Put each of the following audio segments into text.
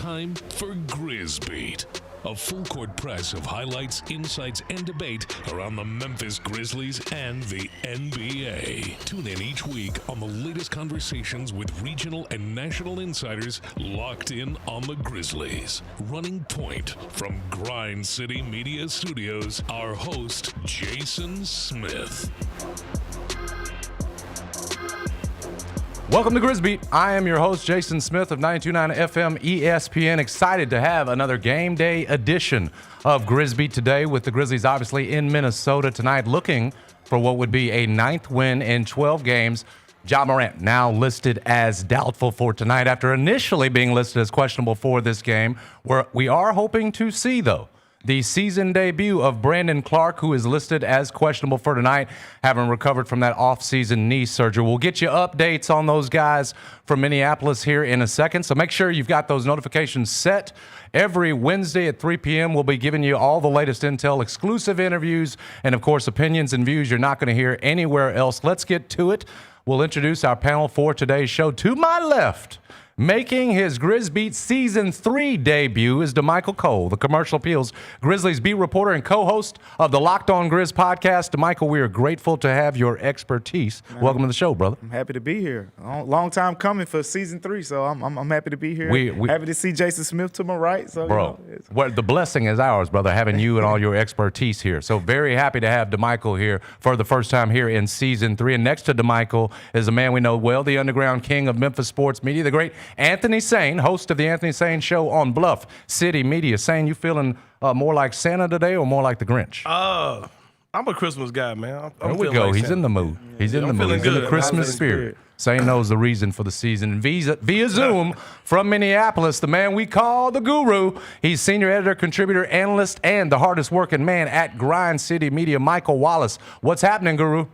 time for Grizz Beat, a full-court press of highlights, insights, and debate around the Memphis Grizzlies and the NBA. Tune in each week on the latest conversations with regional and national insiders locked in on the Grizzlies. Running point from Grind City Media Studios, our host, Jason Smith. Welcome to Grizz Beat. I am your host, Jason Smith of 92.9 FM ESPN. Excited to have another game day edition of Grizz Beat today with the Grizzlies obviously in Minnesota tonight, looking for what would be a 9th win in 12 games. Ja Morant now listed as doubtful for tonight after initially being listed as questionable for this game, where we are hoping to see, though, the season debut of Brandon Clarke, who is listed as questionable for tonight, having recovered from that off-season knee surgery. We'll get you updates on those guys from Minneapolis here in a second, so make sure you've got those notifications set. Every Wednesday at 3 p.m., we'll be giving you all the latest intel, exclusive interviews, and, of course, opinions and views you're not going to hear anywhere else. Let's get to it. We'll introduce our panel for today's show. To my left, making his Grizz Beat Season 3 debut is DeMichael Cole, the Commercial Appeals Grizzlies beat reporter and co-host of the Locked On Grizz podcast. DeMichael, we are grateful to have your expertise. Man, welcome to the show, brother. I'm happy to be here. Long time coming for Season 3, so I'm happy to be here. Happy to see Jason Smith to my right. So, bro, well, the blessing is ours, brother, having you and all your expertise here. So very happy to have DeMichael here for the first time here in Season 3. And next to DeMichael is a man we know well, the underground king of Memphis sports media, the great Anthony Sane, host of the Anthony Sane Show on Bluff City Media. Sane, you feeling more like Santa today or more like the Grinch? I'm a Christmas guy, man. There we go. Like He's in the mood. He's in the mood. He's in the Christmas spirit. Sane knows the reason for the season. And via Zoom from Minneapolis, the man we call the Guru. He's senior editor, contributor, analyst, and the hardest working man at Grind City Media, Michael Wallace. What's happening, Guru?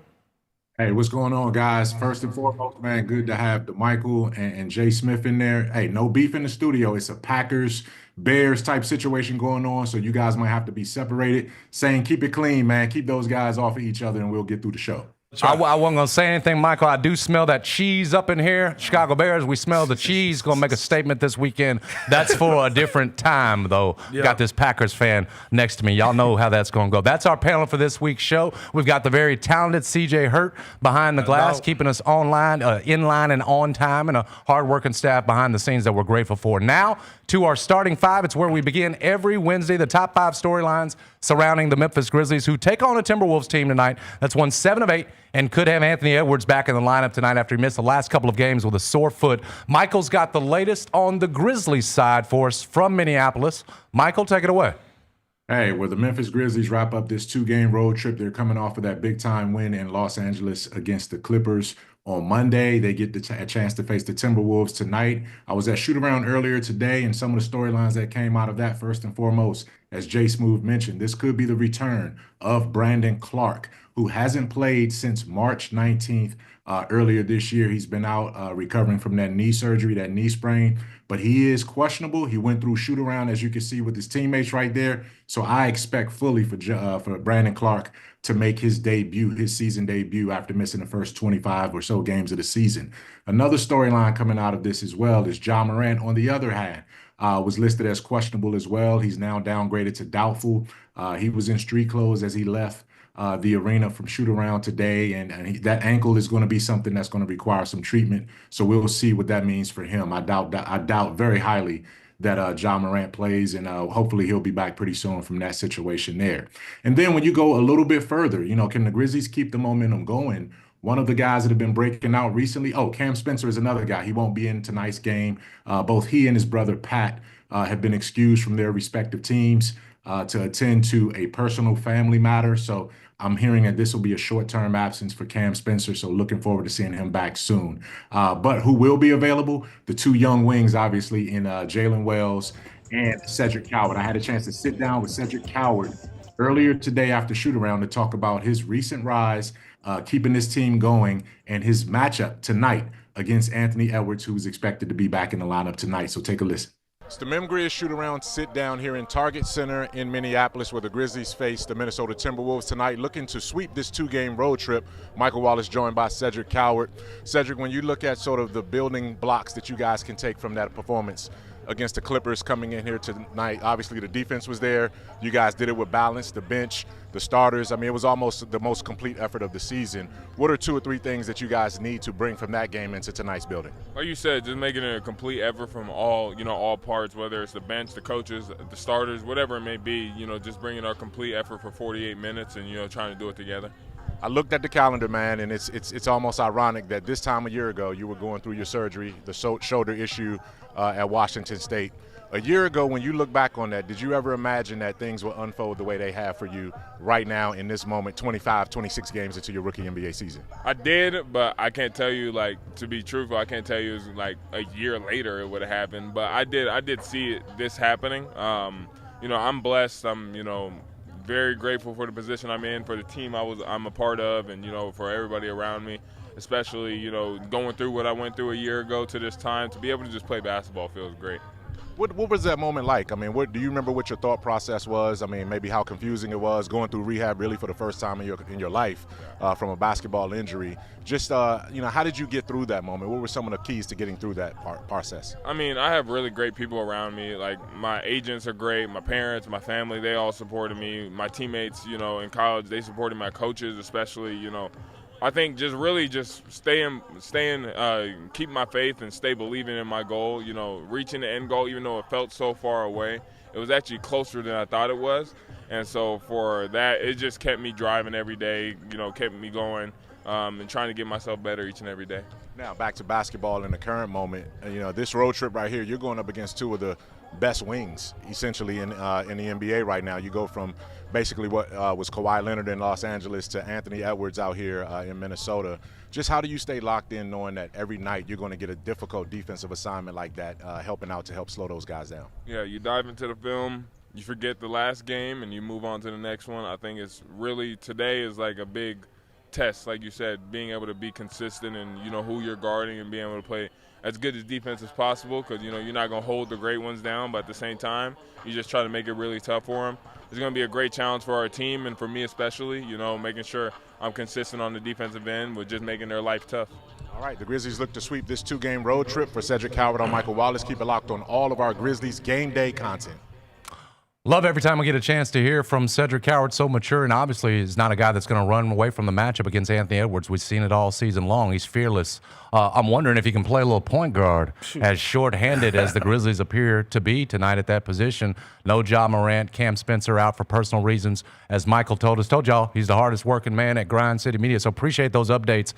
Hey, what's going on, guys? First and foremost, man, good to have DeMichael and Jay Smith in there. Hey, no beef in the studio. It's a Packers-Bears type situation going on, so you guys might have to be separated. Saying keep it clean, man. Keep those guys off of each other, and we'll get through the show. I wasn't going to say anything, Michael. I do smell that cheese up in here. Chicago Bears, we smell the cheese. Going to make a statement this weekend. That's for a different time, though. Yeah. Got this Packers fan next to me. Y'all know how that's going to go. That's our panel for this week's show. We've got the very talented CJ Hurt behind the glass, keeping us online, in line and on time, and a hard-working staff behind the scenes that we're grateful for. Now, to our starting five. It's where we begin every Wednesday, the top 5 storylines surrounding the Memphis Grizzlies, who take on a Timberwolves team tonight that's won 7 of 8 and could have Anthony Edwards back in the lineup tonight after he missed the last couple of games with a sore foot. Michael's got the latest on the Grizzlies side for us from Minneapolis. Michael, take it away. Hey, where the Memphis Grizzlies wrap up this 2-game road trip, they're coming off of that big-time win in Los Angeles against the Clippers on Monday. They get a chance to face the Timberwolves tonight. I was at shoot-around earlier today, and some of the storylines that came out of that, first and foremost, as Jay Smooth mentioned, this could be the return of Brandon Clarke, who hasn't played since March 19th. Earlier this year, he's been out recovering from that knee surgery, that knee sprain, but he is questionable. He went through shoot-around, as you can see, with his teammates right there. So I expect fully for Brandon Clarke to make his debut, his season debut, after missing the first 25 or so games of the season. Another storyline coming out of this as well is Ja Morant, on the other hand, was listed as questionable as well. He's now downgraded to doubtful. He was in street clothes as he left the arena from shoot-around today, and that ankle is going to be something that's going to require some treatment. So we'll see what that means for him. I doubt very highly that Ja Morant plays, and hopefully he'll be back pretty soon from that situation there. And then when you go a little bit further, can the Grizzlies keep the momentum going? One of the guys that have been breaking out recently, Cam Spencer is another guy. He won't be in tonight's game. Both he and his brother Pat have been excused from their respective teams to attend to a personal family matter. So I'm hearing that this will be a short-term absence for Cam Spencer, so looking forward to seeing him back soon. But who will be available? The 2 young wings, obviously, in Jalen Wells and Cedric Coward. I had a chance to sit down with Cedric Coward earlier today after shoot-around to talk about his recent rise, keeping this team going, and his matchup tonight against Anthony Edwards, who's expected to be back in the lineup tonight. So take a listen. It's the Grizz shoot-around sit-down here in Target Center in Minneapolis, where the Grizzlies face the Minnesota Timberwolves tonight, looking to sweep this 2-game road trip. Michael Wallace joined by Cedric Coward. Cedric, when you look at sort of the building blocks that you guys can take from that performance, against the Clippers coming in here tonight. Obviously, the defense was there. You guys did it with balance, the bench, the starters. I mean, it was almost the most complete effort of the season. What are 2 or 3 things that you guys need to bring from that game into tonight's building? Like you said, just making it a complete effort from all parts, whether it's the bench, the coaches, the starters, whatever it may be, just bringing our complete effort for 48 minutes and, trying to do it together. I looked at the calendar, man, and it's almost ironic that this time a year ago you were going through your surgery, the shoulder issue at Washington State. A year ago, when you look back on that, did you ever imagine that things would unfold the way they have for you right now in this moment, 25, 26 games into your rookie NBA season? I did, but I can't tell you, to be truthful, I can't tell you it was a year later it would have happened. But I did see this happening. I'm blessed. I'm, very grateful for the position I'm in, for the team I'm a part of, and for everybody around me, especially going through what I went through a year ago to this time. To be able to just play basketball feels great. What was that moment like? I mean, do you remember what your thought process was? I mean, maybe how confusing it was going through rehab really for the first time in your life from a basketball injury. Just, how did you get through that moment? What were some of the keys to getting through that process? I mean, I have really great people around me. Like, my agents are great. My parents, my family, they all supported me. My teammates, in college, they supported my coaches, especially, I think just keep my faith and stay believing in my goal, reaching the end goal, even though it felt so far away. It was actually closer than I thought it was. And so for that, it just kept me driving every day, kept me going and trying to get myself better each and every day. Now back to basketball in the current moment. This road trip right here, you're going up against 2 of the best wings, essentially, in the NBA right now. You go from basically what was Kawhi Leonard in Los Angeles to Anthony Edwards out here in Minnesota. Just how do you stay locked in knowing that every night you're going to get a difficult defensive assignment like that, helping out to help slow those guys down? Yeah, you dive into the film, you forget the last game, and you move on to the next one. I think it's really, today is like a big test, like you said, being able to be consistent and who you're guarding and being able to play as good as defense as possible, because you're not going to hold the great ones down, but at the same time you just try to make it really tough for them. It's going to be a great challenge for our team and for me especially, making sure I'm consistent on the defensive end with just making their life tough. All right, the Grizzlies look to sweep this 2-game road trip. For Cedric Coward, I'm Michael Wallace. Keep it locked on all of our Grizzlies game day content. Love every time we get a chance to hear from Cedric Coward, so mature, and obviously is not a guy that's going to run away from the matchup against Anthony Edwards. We've seen it all season long. He's fearless. I'm wondering if he can play a little point guard, as short-handed as the Grizzlies appear to be tonight at that position. No Ja Morant, Cam Spencer out for personal reasons, as Michael told y'all, he's the hardest working man at Grind City Media, so appreciate those updates.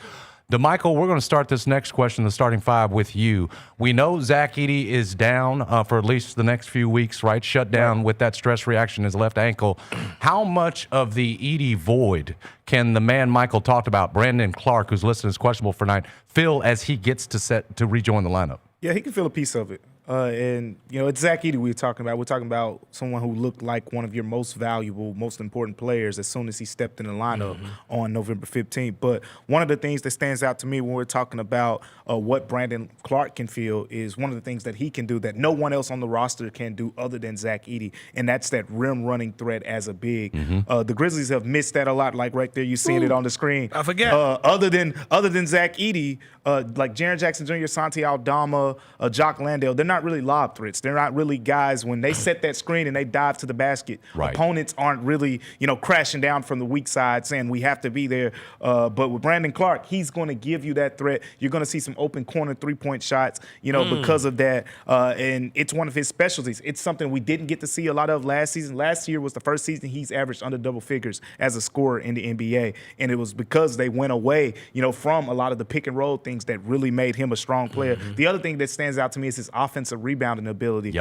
DeMichael, we're going to start this next question, the starting 5, with you. We know Zach Edey is down for at least the next few weeks, right? Shut down with that stress reaction in his left ankle. How much of the Edey void can the man Michael talked about, Brandon Clarke, who's listed as questionable for tonight, fill as he gets to rejoin the lineup? Yeah, he can feel a piece of it. And, it's Zach Edey we're talking about. We're talking about someone who looked like one of your most valuable, most important players as soon as he stepped in the lineup on November 15th. But one of the things that stands out to me when we're talking about what Brandon Clarke can feel is one of the things that he can do that no one else on the roster can do other than Zach Edey, and that's that rim running threat as a big. The Grizzlies have missed that a lot, like right there, you're seeing it on the screen. I forget. Other than Zach Edey, like Jaren Jackson Jr., Santi Aldama, Jock Landale, they're not really lob threats. They're not really guys, when they set that screen and they dive to the basket, opponents aren't really, crashing down from the weak side saying we have to be there. But with Brandon Clarke, he's going to give you that threat. You're going to see some open corner three-point shots, because of that. And it's one of his specialties. It's something we didn't get to see a lot of last season. Last year was the first season he's averaged under double figures as a scorer in the NBA. And it was because they went away, from a lot of the pick and roll things that really made him a strong player. The other thing that stands out to me is his offensive rebounding ability.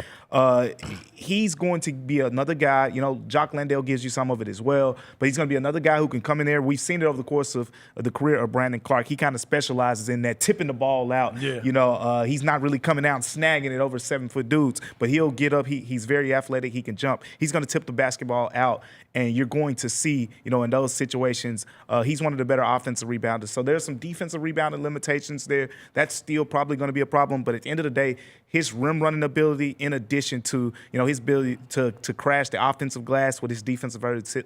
He's going to be another guy. Jock Landale gives you some of it as well, but he's going to be another guy who can come in there. We've seen it over the course of the career of Brandon Clarke. He kind of specializes in that, tipping the ball out. He's not really coming out and snagging it over 7-foot dudes, but he'll get up. He's very athletic. He can jump. He's going to tip the basketball out, and you're going to see, in those situations, he's one of the better offensive rebounders. So there's some defensive rebounding limitations there. That's still probably going to be a problem, but at the end of the day, his his rim running ability, in addition to his ability to crash the offensive glass with his defensive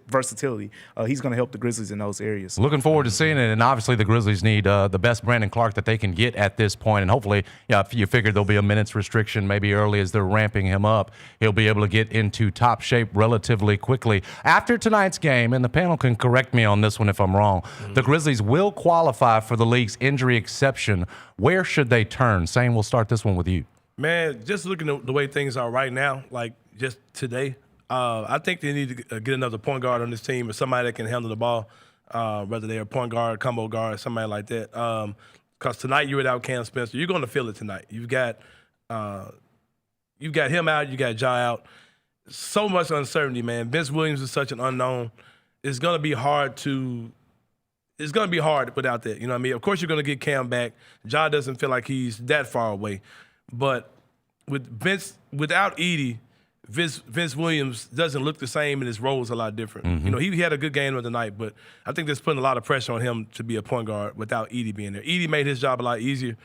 versatility, he's going to help the Grizzlies in those areas. Looking forward to seeing it, and obviously the Grizzlies need the best Brandon Clarke that they can get at this point, and hopefully, if you figure there'll be a minutes restriction maybe early as they're ramping him up, he'll be able to get into top shape relatively quickly. After tonight's game, and the panel can correct me on this one if I'm wrong, the Grizzlies will qualify for the league's injury exception. Where should they turn? Sane, we'll start this one with you. Man, just looking at the way things are right now, like just today, I think they need to get another point guard on this team or somebody that can handle the ball, whether they're a point guard, combo guard, somebody like that. Because tonight you're without Cam Spencer. You're going to feel it tonight. You've got him out. You got Ja out. So much uncertainty, man. Vince Williams is such an unknown. It's going to be hard without that. You know what I mean? Of course you're going to get Cam back. Ja doesn't feel like he's that far away. But without Edey, Vince Williams doesn't look the same, and his role is a lot different. Mm-hmm. He had a good game tonight, but I think that's putting a lot of pressure on him to be a point guard without Edey being there. Edey made his job a lot easier.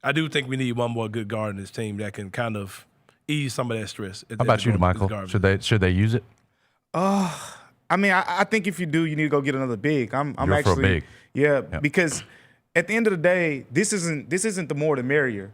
I do think we need one more good guard in this team that can kind of ease some of that stress. How about you, Michael? Should they use it? I mean, I think if you do, you need to go get another big. I'm You're actually for a big. Yeah, because at the end of the day, this isn't the more the merrier.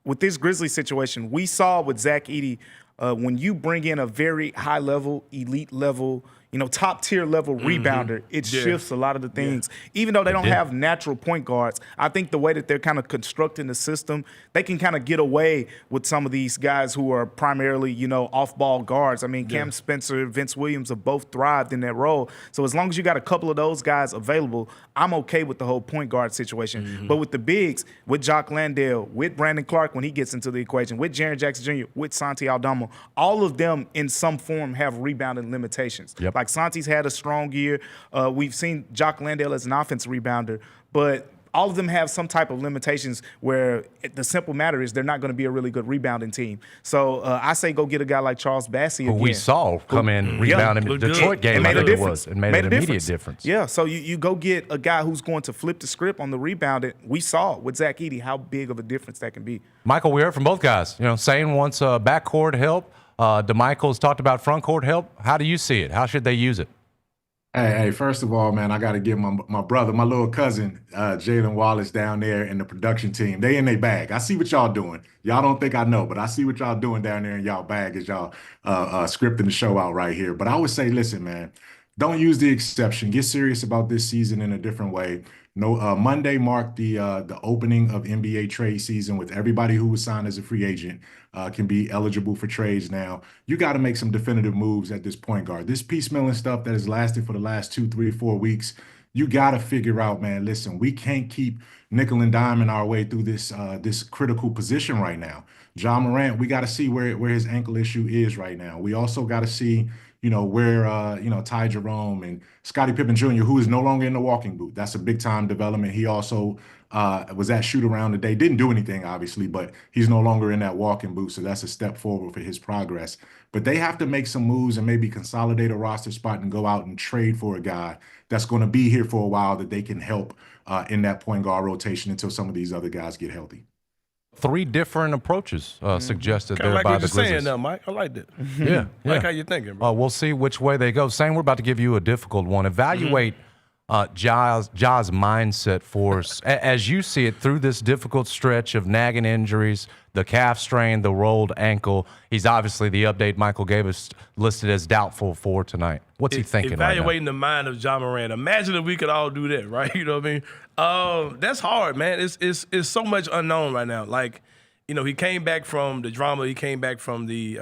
With this Grizzlies situation, we saw with Zach Edey, when you bring in a very high level, elite level, top tier level rebounder, it shifts a lot of the things. Even though they don't have natural point guards, I think the way that they're kind of constructing the system, they can kind of get away with some of these guys who are primarily, off ball guards. I mean, Cam Spencer, Vince Williams have both thrived in that role. So as long as you got a couple of those guys available, I'm okay with the whole point guard situation. But with the bigs, with Jock Landale, with Brandon Clarke when he gets into the equation, with Jaren Jackson Jr., with Santi Aldama, all of them in some form have rebounding limitations. Like Santi's had a strong year. We've seen Jock Landale as an offensive rebounder, but all of them have some type of limitations where the simple matter is they're not going to be a really good rebounding team. So I say go get a guy like Charles Bassey again. Who we saw come in rebounding the Detroit game, made it was, and made an immediate difference. Yeah, so you go get a guy who's going to flip the script on the rebounding. We saw with Zach Edey how big of a difference that can be. Michael, we heard from both guys. Sane wants backcourt help. DeMichael's talked about front court help. How do you see it? How should they use it? Hey, first of all, man, I got to give my brother, my little cousin, Jalen Wallace down there in the production team. They in their bag. I see what y'all doing. Y'all don't think I know, but I see what y'all doing down there in y'all bag as y'all scripting the show out right here. But I would say, listen, man, don't use the exception. Get serious about this season in a different way. No, Monday marked the opening of NBA trade season with everybody who was signed as a free agent can be eligible for trades now. You got to make some definitive moves at this point guard. This piecemealing stuff that has lasted for the last 2, 3, 4 weeks, you got to figure out, man, listen, we can't keep nickel and diming our way through this this critical position right now. Ja Morant, we got to see where his ankle issue is right now. We also got to see where Ty Jerome and Scotty Pippen Jr., who is no longer in the walking boot. That's a big time development. He also was at shoot around today. Didn't do anything, obviously, but he's no longer in that walking boot. So that's a step forward for his progress. But they have to make some moves and maybe consolidate a roster spot and go out and trade for a guy that's going to be here for a while that they can help in that point guard rotation until some of these other guys get healthy. 3 different approaches suggested there like by what the you're saying Grizzlies. now, Mike. I like that. Yeah. Like how you're thinking, bro. We'll see which way they go. Sane, we're about to give you a difficult one. Evaluate Ja's mindset for us as you see it through this difficult stretch of nagging injuries, the calf strain, the rolled ankle. He's obviously, the update Michael gave us, listed as doubtful for tonight. What's he thinking Evaluating right the mind of Ja Morant. Imagine if we could all do that, right? You know what I mean? That's hard, man. It's so much unknown right now. Like, he came back from the drama. He came back from the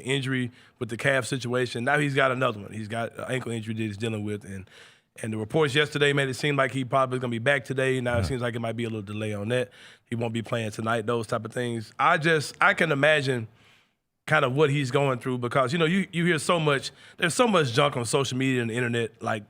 injury with the calf situation. Now he's got another one. He's got an ankle injury that he's dealing with. And the reports yesterday made it seem like he probably going to be back today. Now it seems like it might be a little delay on that. He won't be playing tonight, those type of things. I can imagine kind of what he's going through because, you hear so much. There's so much junk on social media and the internet, like,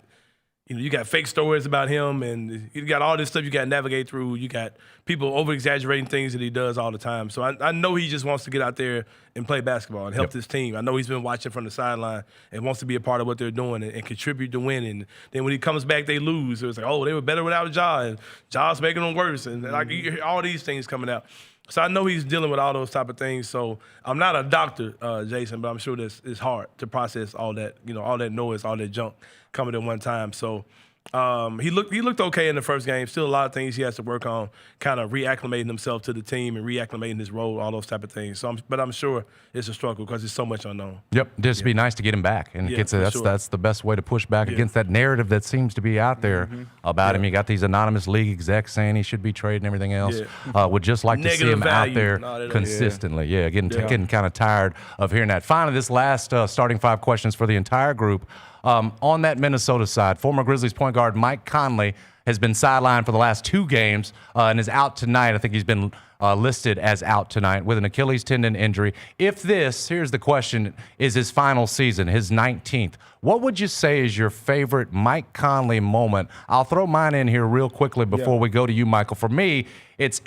you got fake stories about him, and you got all this stuff you got to navigate through. You got people over-exaggerating things that he does all the time. So I know he just wants to get out there and play basketball and help this team. I know he's been watching from the sideline and wants to be a part of what they're doing and contribute to winning. Then when he comes back, they lose. So it's like, oh, they were better without Ja, and Ja's making them worse. And like you hear all these things coming out. So I know he's dealing with all those type of things. So I'm not a doctor, Jason, but I'm sure that it's hard to process all that, all that noise, all that junk coming at one time. So he looked okay in the first game. Still a lot of things he has to work on, kind of reacclimating himself to the team and reacclimating his role, all those type of things. So but I'm sure it's a struggle because there's so much unknown. Yep, just be nice to get him back, and that's the best way to push back against that narrative that seems to be out there about him. You got these anonymous league execs saying he should be traded and everything else. Would just like to see him out there consistently. Getting kind of tired of hearing that. Finally, this last starting five questions for the entire group. On that Minnesota side, former Grizzlies point guard Mike Conley has been sidelined for the last 2 games and is out tonight. I think he's been listed as out tonight with an Achilles tendon injury. If this, here's the question, is his final season, his 19th, what would you say is your favorite Mike Conley moment? I'll throw mine in here real quickly before we go to you, Michael. For me, it's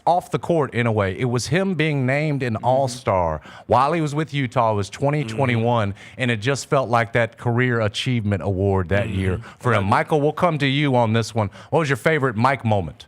off the court in a way. It was him being named an All-Star while he was with Utah. It was 2021, and it just felt like that career achievement award that year for him. Michael, we'll come to you on this one. What was your favorite Mike moment?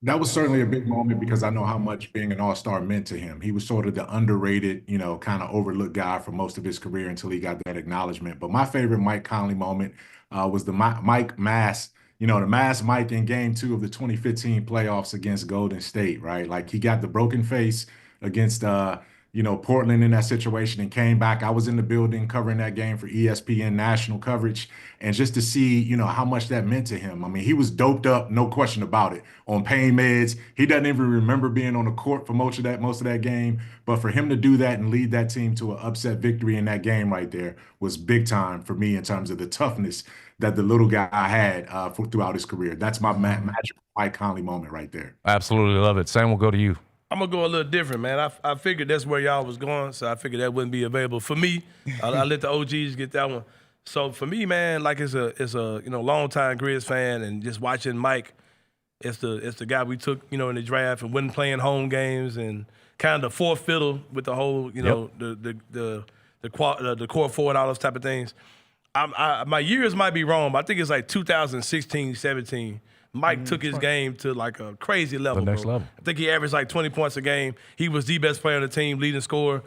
That was certainly a big moment because I know how much being an all-star meant to him. He was sort of the underrated, kind of overlooked guy for most of his career until he got that acknowledgement. But my favorite Mike Conley moment was the Mike Mass, the Mass Mike in Game 2 of the 2015 playoffs against Golden State, right? Like he got the broken face against Portland in that situation and came back. I was in the building covering that game for ESPN national coverage. And just to see, how much that meant to him. I mean, he was doped up, no question about it, on pain meds. He doesn't even remember being on the court for most of that game. But for him to do that and lead that team to an upset victory in that game right there was big time for me in terms of the toughness that the little guy had throughout his career. That's my magical Mike Conley moment right there. Absolutely love it. Sam, we'll go to you. I'm going to go a little different, man. I figured that's where y'all was going, so I figured that wouldn't be available for me. I let the OGs get that one. So for me, man, like it's a longtime Grizz fan, and just watching Mike, it's the guy we took, in the draft and wasn't playing home games and kind of the fourth fiddle with the whole, the core four and all those type of things. My years might be wrong, but I think it's like 2016, 17. Mike took his game to like a crazy level. The next level. I think he averaged like 20 points a game. He was the best player on the team, leading scorer.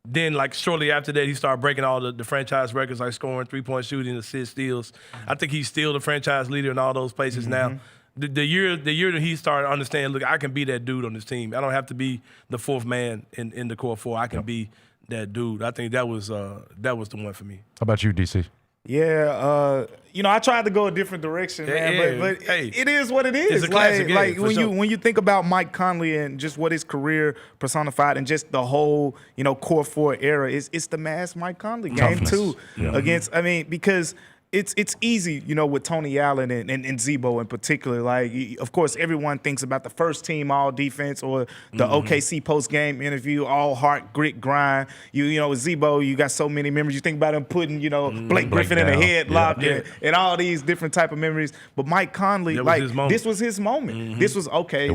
Then, like, shortly after that, he started breaking all the franchise records, like scoring, three-point shooting, assists, steals. I think he's still the franchise leader in all those places now. The year that he started understanding, look, I can be that dude on this team. I don't have to be the fourth man in the core four. I can be that dude. I think that was the one for me. How about you, DC? Yeah, I tried to go a different direction, man, but hey, it is what it is. It's a classic game, like when you think about Mike Conley and just what his career personified and just the whole, core four era, it's the mass Mike Conley game too. Against, because it's easy, with Tony Allen and Zebo in particular. Like, of course, everyone thinks about the first team all defense or the OKC post-game interview, all heart, grit, grind. With Zebo, you got so many memories. You think about him putting, Blake Griffin in a headlock and all these different type of memories. But Mike Conley, this was his moment. This was, okay,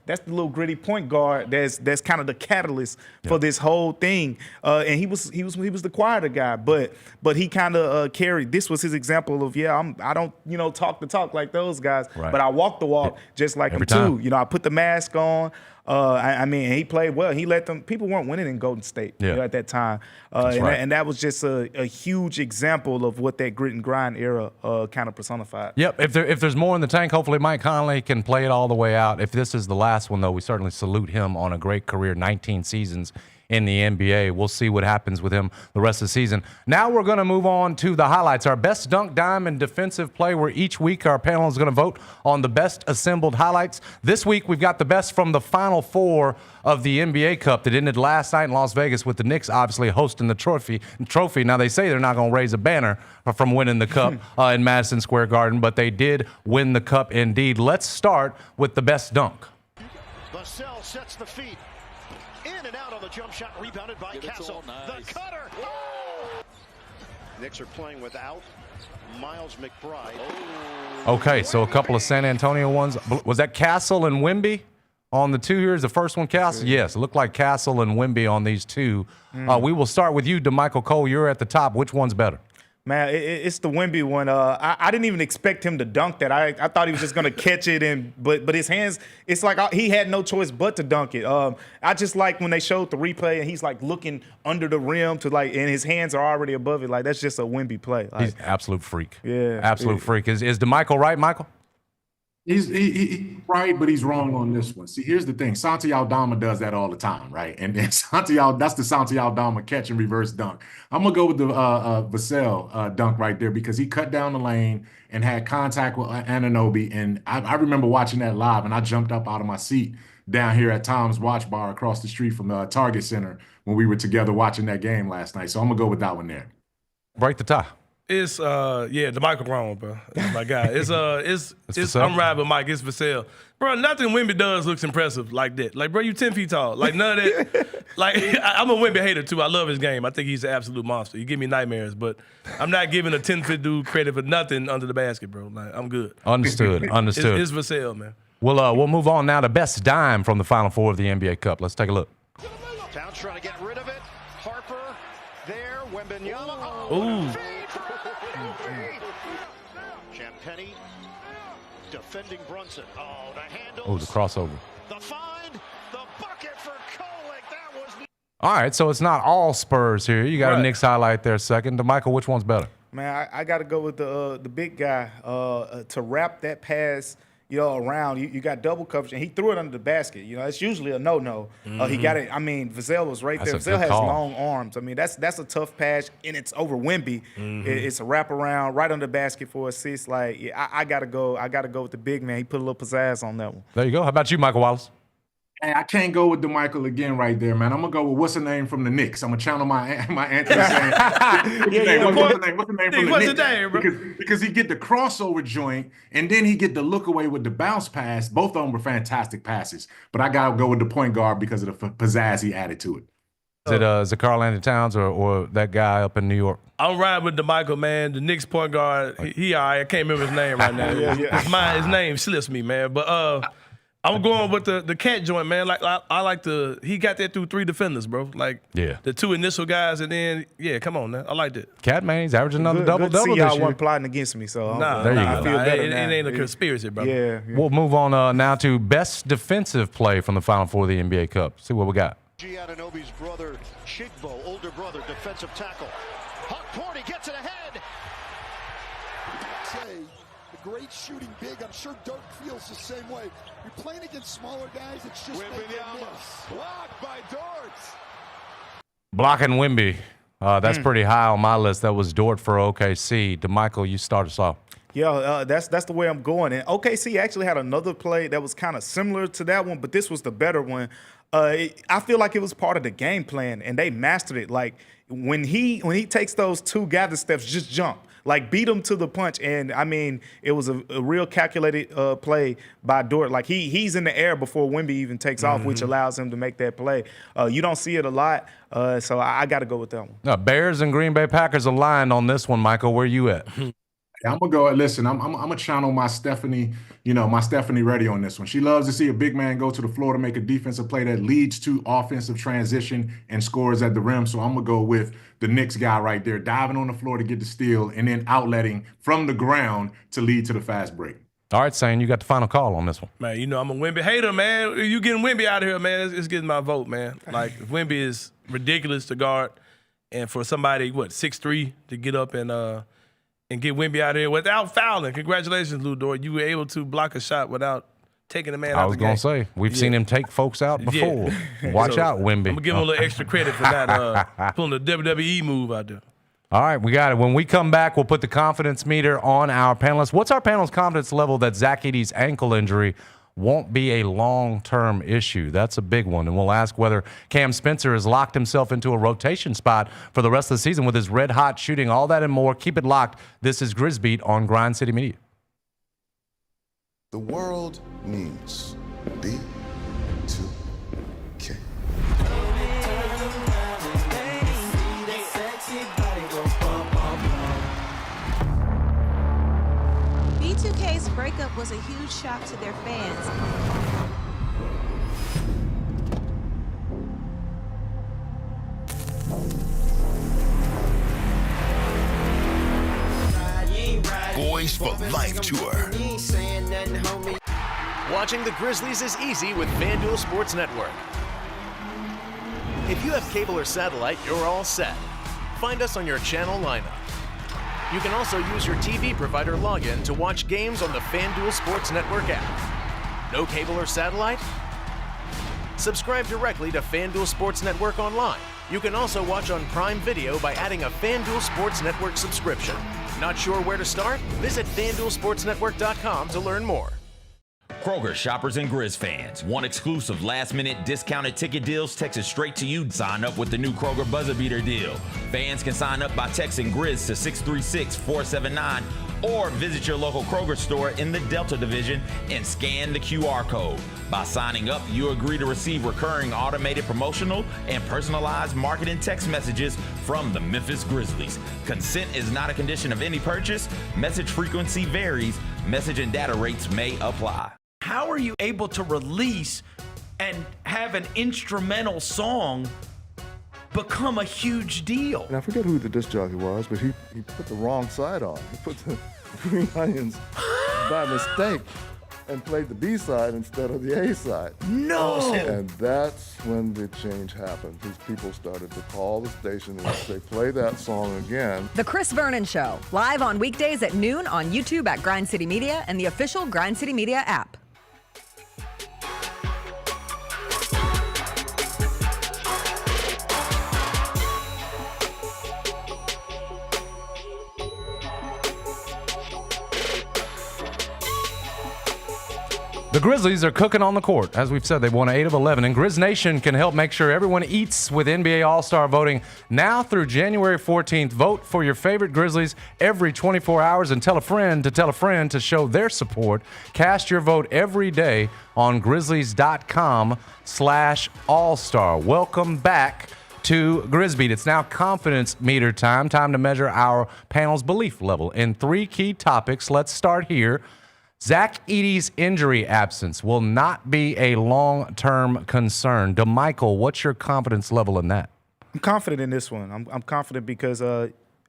that's the little gritty point guard that's kind of the catalyst for this whole thing. And he was the quieter guy, but he kind of carried. This was his example of I don't talk the talk like those guys, but I walk the walk just like him too. I put the mask on. He played well. He let them. People weren't winning in Golden State at that time, and that was just a huge example of what that grit and grind era kind of personified. Yep. If there's more in the tank, hopefully Mike Conley can play it all the way out. If this is the last one, though, we certainly salute him on a great career, 19 seasons in the NBA. We'll see what happens with him the rest of the season. Now we're going to move on to the highlights. Our best dunk, dime, and defensive play, where each week our panel is going to vote on the best assembled highlights. This week we've got the best from the Final Four of the NBA Cup that ended last night in Las Vegas with the Knicks obviously hosting the trophy. Now they say they're not going to raise a banner from winning the cup in Madison Square Garden, but they did win the cup indeed. Let's start with the best dunk. Vassell sets the feet. In and out on the jump shot, rebounded by Castle. Nice. The cutter. Oh! Knicks are playing without Miles McBride. Oh. Okay, so a couple of San Antonio ones. Was that Castle and Wemby on the two here? Is the first one Castle? Yes, it looked like Castle and Wemby on these two. We will start with you, DeMichael Cole. You're at the top. Which one's better? Man, it's the Wemby one. I didn't even expect him to dunk that. I thought he was just gonna catch it, but his hands. It's like he had no choice but to dunk it. I just like when they showed the replay and he's like looking under the rim to and his hands are already above it. Like that's just a Wemby play. Like, he's an absolute freak. Yeah, absolute freak. Is DeMichael right, Michael? He's right, but he's wrong on this one. See, here's the thing. Santi Aldama does that all the time, right? And then that's the Santi Aldama catch and reverse dunk. I'm going to go with the Vassell dunk right there because he cut down the lane and had contact with Anunoby. And I remember watching that live, and I jumped up out of my seat down here at Tom's Watch Bar across the street from the Target Center when we were together watching that game last night. So I'm going to go with that one there. Break the tie. It's DeMichael wrong, bro. That's my guy. It's I'm riding with Mike. It's Vassell. Bro, nothing Wemby does looks impressive like that. Like, bro, you 10 feet tall. Like, none of that. Like, I'm a Wemby hater, too. I love his game. I think he's an absolute monster. He give me nightmares, but I'm not giving a 10-foot dude credit for nothing under the basket, bro. Like, I'm good. Understood. It's Vassell, man. We'll move on now to best dime from the Final Four of the NBA Cup. Let's take a look. Towns trying to get rid of it. Harper there. Wembanyama. Ooh. Champagny defending Brunson. Oh, the handles. Oh, the crossover. The find, the bucket for Kolek. That was. All right, so it's not all Spurs here. You got a Knicks highlight there second. DeMichael, which one's better? Man, I got to go with the big guy to wrap that pass. Around you got double coverage, and he threw it under the basket. It's usually a no-no. He got it. I mean, Vassell was right there. Vassell has long arms. I mean, that's a tough pass, and it's over Wemby. It's a wraparound right under the basket for assist. Like, I gotta go. I gotta go with the big man. He put a little pizzazz on that one. There you go. How about you, Michael Wallace? Hey, I can't go with DeMichael again right there, man. I'm gonna go with what's the name from the Knicks. I'm gonna channel my Anthony saying, what's the name from the Knicks? Bro? Because he get the crossover joint and then he get the look away with the bounce pass. Both of them were fantastic passes, but I gotta go with the point guard because of the pizzazz he added to it. Is it Karl-Anthony Towns or that guy up in New York? I'm riding with DeMichael, man. The Knicks point guard, he all right. I can't remember his name right now. His name slips me, man. But I'm going with the cat joint, man. Like I like he got that through 3 defenders, bro. Like the 2 initial guys, and then come on, man. I like that. Cat, man, he's averaging another double see this y'all year. weren't plotting against me, so there you go. I feel better now. It ain't a conspiracy, bro. Yeah. We'll move on now to best defensive play from the Final Four of the NBA Cup. See what we got. Giannonobi's brother, Chigbo, older brother, defensive tackle. Hawk Porty gets it ahead. Say, the great shooting big. I'm sure Dirk feels the same way. You're playing against smaller guys. It's just blocked by Dort. Blocking Wemby. That's pretty high on my list. That was Dort for OKC. DeMichael, you start us off. Yeah, that's the way I'm going. And OKC actually had another play that was kind of similar to that one, but this was the better one. I feel like it was part of the game plan, and they mastered it. Like when he takes those 2 gather steps, just jump. Like beat him to the punch, and I mean it was a real calculated play by Dort. Like he's in the air before Wemby even takes off, which allows him to make that play. You don't see it a lot, so I got to go with that one. Now, Bears and Green Bay Packers aligned on this one, Michael. Where you at? I'm gonna go. Listen, I'm gonna channel my Stephanie. My Stephanie ready on this one. She loves to see a big man go to the floor to make a defensive play that leads to offensive transition and scores at the rim. So I'm gonna go with the Knicks guy right there, diving on the floor to get the steal and then outletting from the ground to lead to the fast break. All right, Sane, you got the final call on this one. Man, I'm a Wemby hater, man. You getting Wemby out of here, man. It's getting my vote, man. Like, Wemby is ridiculous to guard. And for somebody, 6'3", to get up and get Wemby out of here without fouling. Congratulations, Lou Dort. You were able to block a shot without taking the man out of the game. I was going to say, we've seen him take folks out before. Watch out, Wemby. I'm going to give him a little extra credit for not pulling a WWE move out there. All right, we got it. When we come back, we'll put the confidence meter on our panelists. What's our panel's confidence level that Zach Edey's ankle injury won't be a long-term issue? That's a big one. And we'll ask whether Cam Spencer has locked himself into a rotation spot for the rest of the season with his red-hot shooting. All that and more. Keep it locked. This is Grizz Beat on Grind City Media. The world needs B2K. B2K's breakup was a huge shock to their fans. Boys for Life tour. Watching the Grizzlies is easy with FanDuel Sports Network. If you have cable or satellite, you're all set. Find us on your channel lineup. You can also use your TV provider login to watch games on the FanDuel Sports Network app. No cable or satellite? Subscribe directly to FanDuel Sports Network online. You can also watch on Prime Video by adding a FanDuel Sports Network subscription. Not sure where to start? Visit FanDuelSportsNetwork.com to learn more. Kroger shoppers and Grizz fans. Want exclusive last-minute discounted ticket deals texted straight to you? Sign up with the new Kroger Buzzer Beater deal. Fans can sign up by texting Grizz to 636-479 or visit your local Kroger store in the Delta Division and scan the QR code. By signing up, you agree to receive recurring automated promotional and personalized marketing text messages from the Memphis Grizzlies. Consent is not a condition of any purchase. Message frequency varies. Message and data rates may apply. How are you able to release and have an instrumental song become a huge deal? And I forget who the disc jockey was, but he put the wrong side on. He put the Green Onions by mistake and played the B side instead of the A side. No! And that's when the change happened. These people started to call the station and say, play that song again. The Chris Vernon Show, live on weekdays at noon on YouTube at Grind City Media and the official Grind City Media app. The Grizzlies are cooking on the court. As we've said, they've won 8 of 11, and Grizz Nation can help make sure everyone eats with NBA All-Star voting now through January 14th. Vote for your favorite Grizzlies every 24 hours and tell a friend to show their support. Cast your vote every day on Grizzlies.com/All-Star. Welcome back to Grizzbeat. It's now confidence meter time to measure our panel's belief level in 3 key topics. Let's start here. Zach Edey's injury absence will not be a long-term concern. DeMichael, what's your confidence level in that? I'm confident in this one. I'm confident because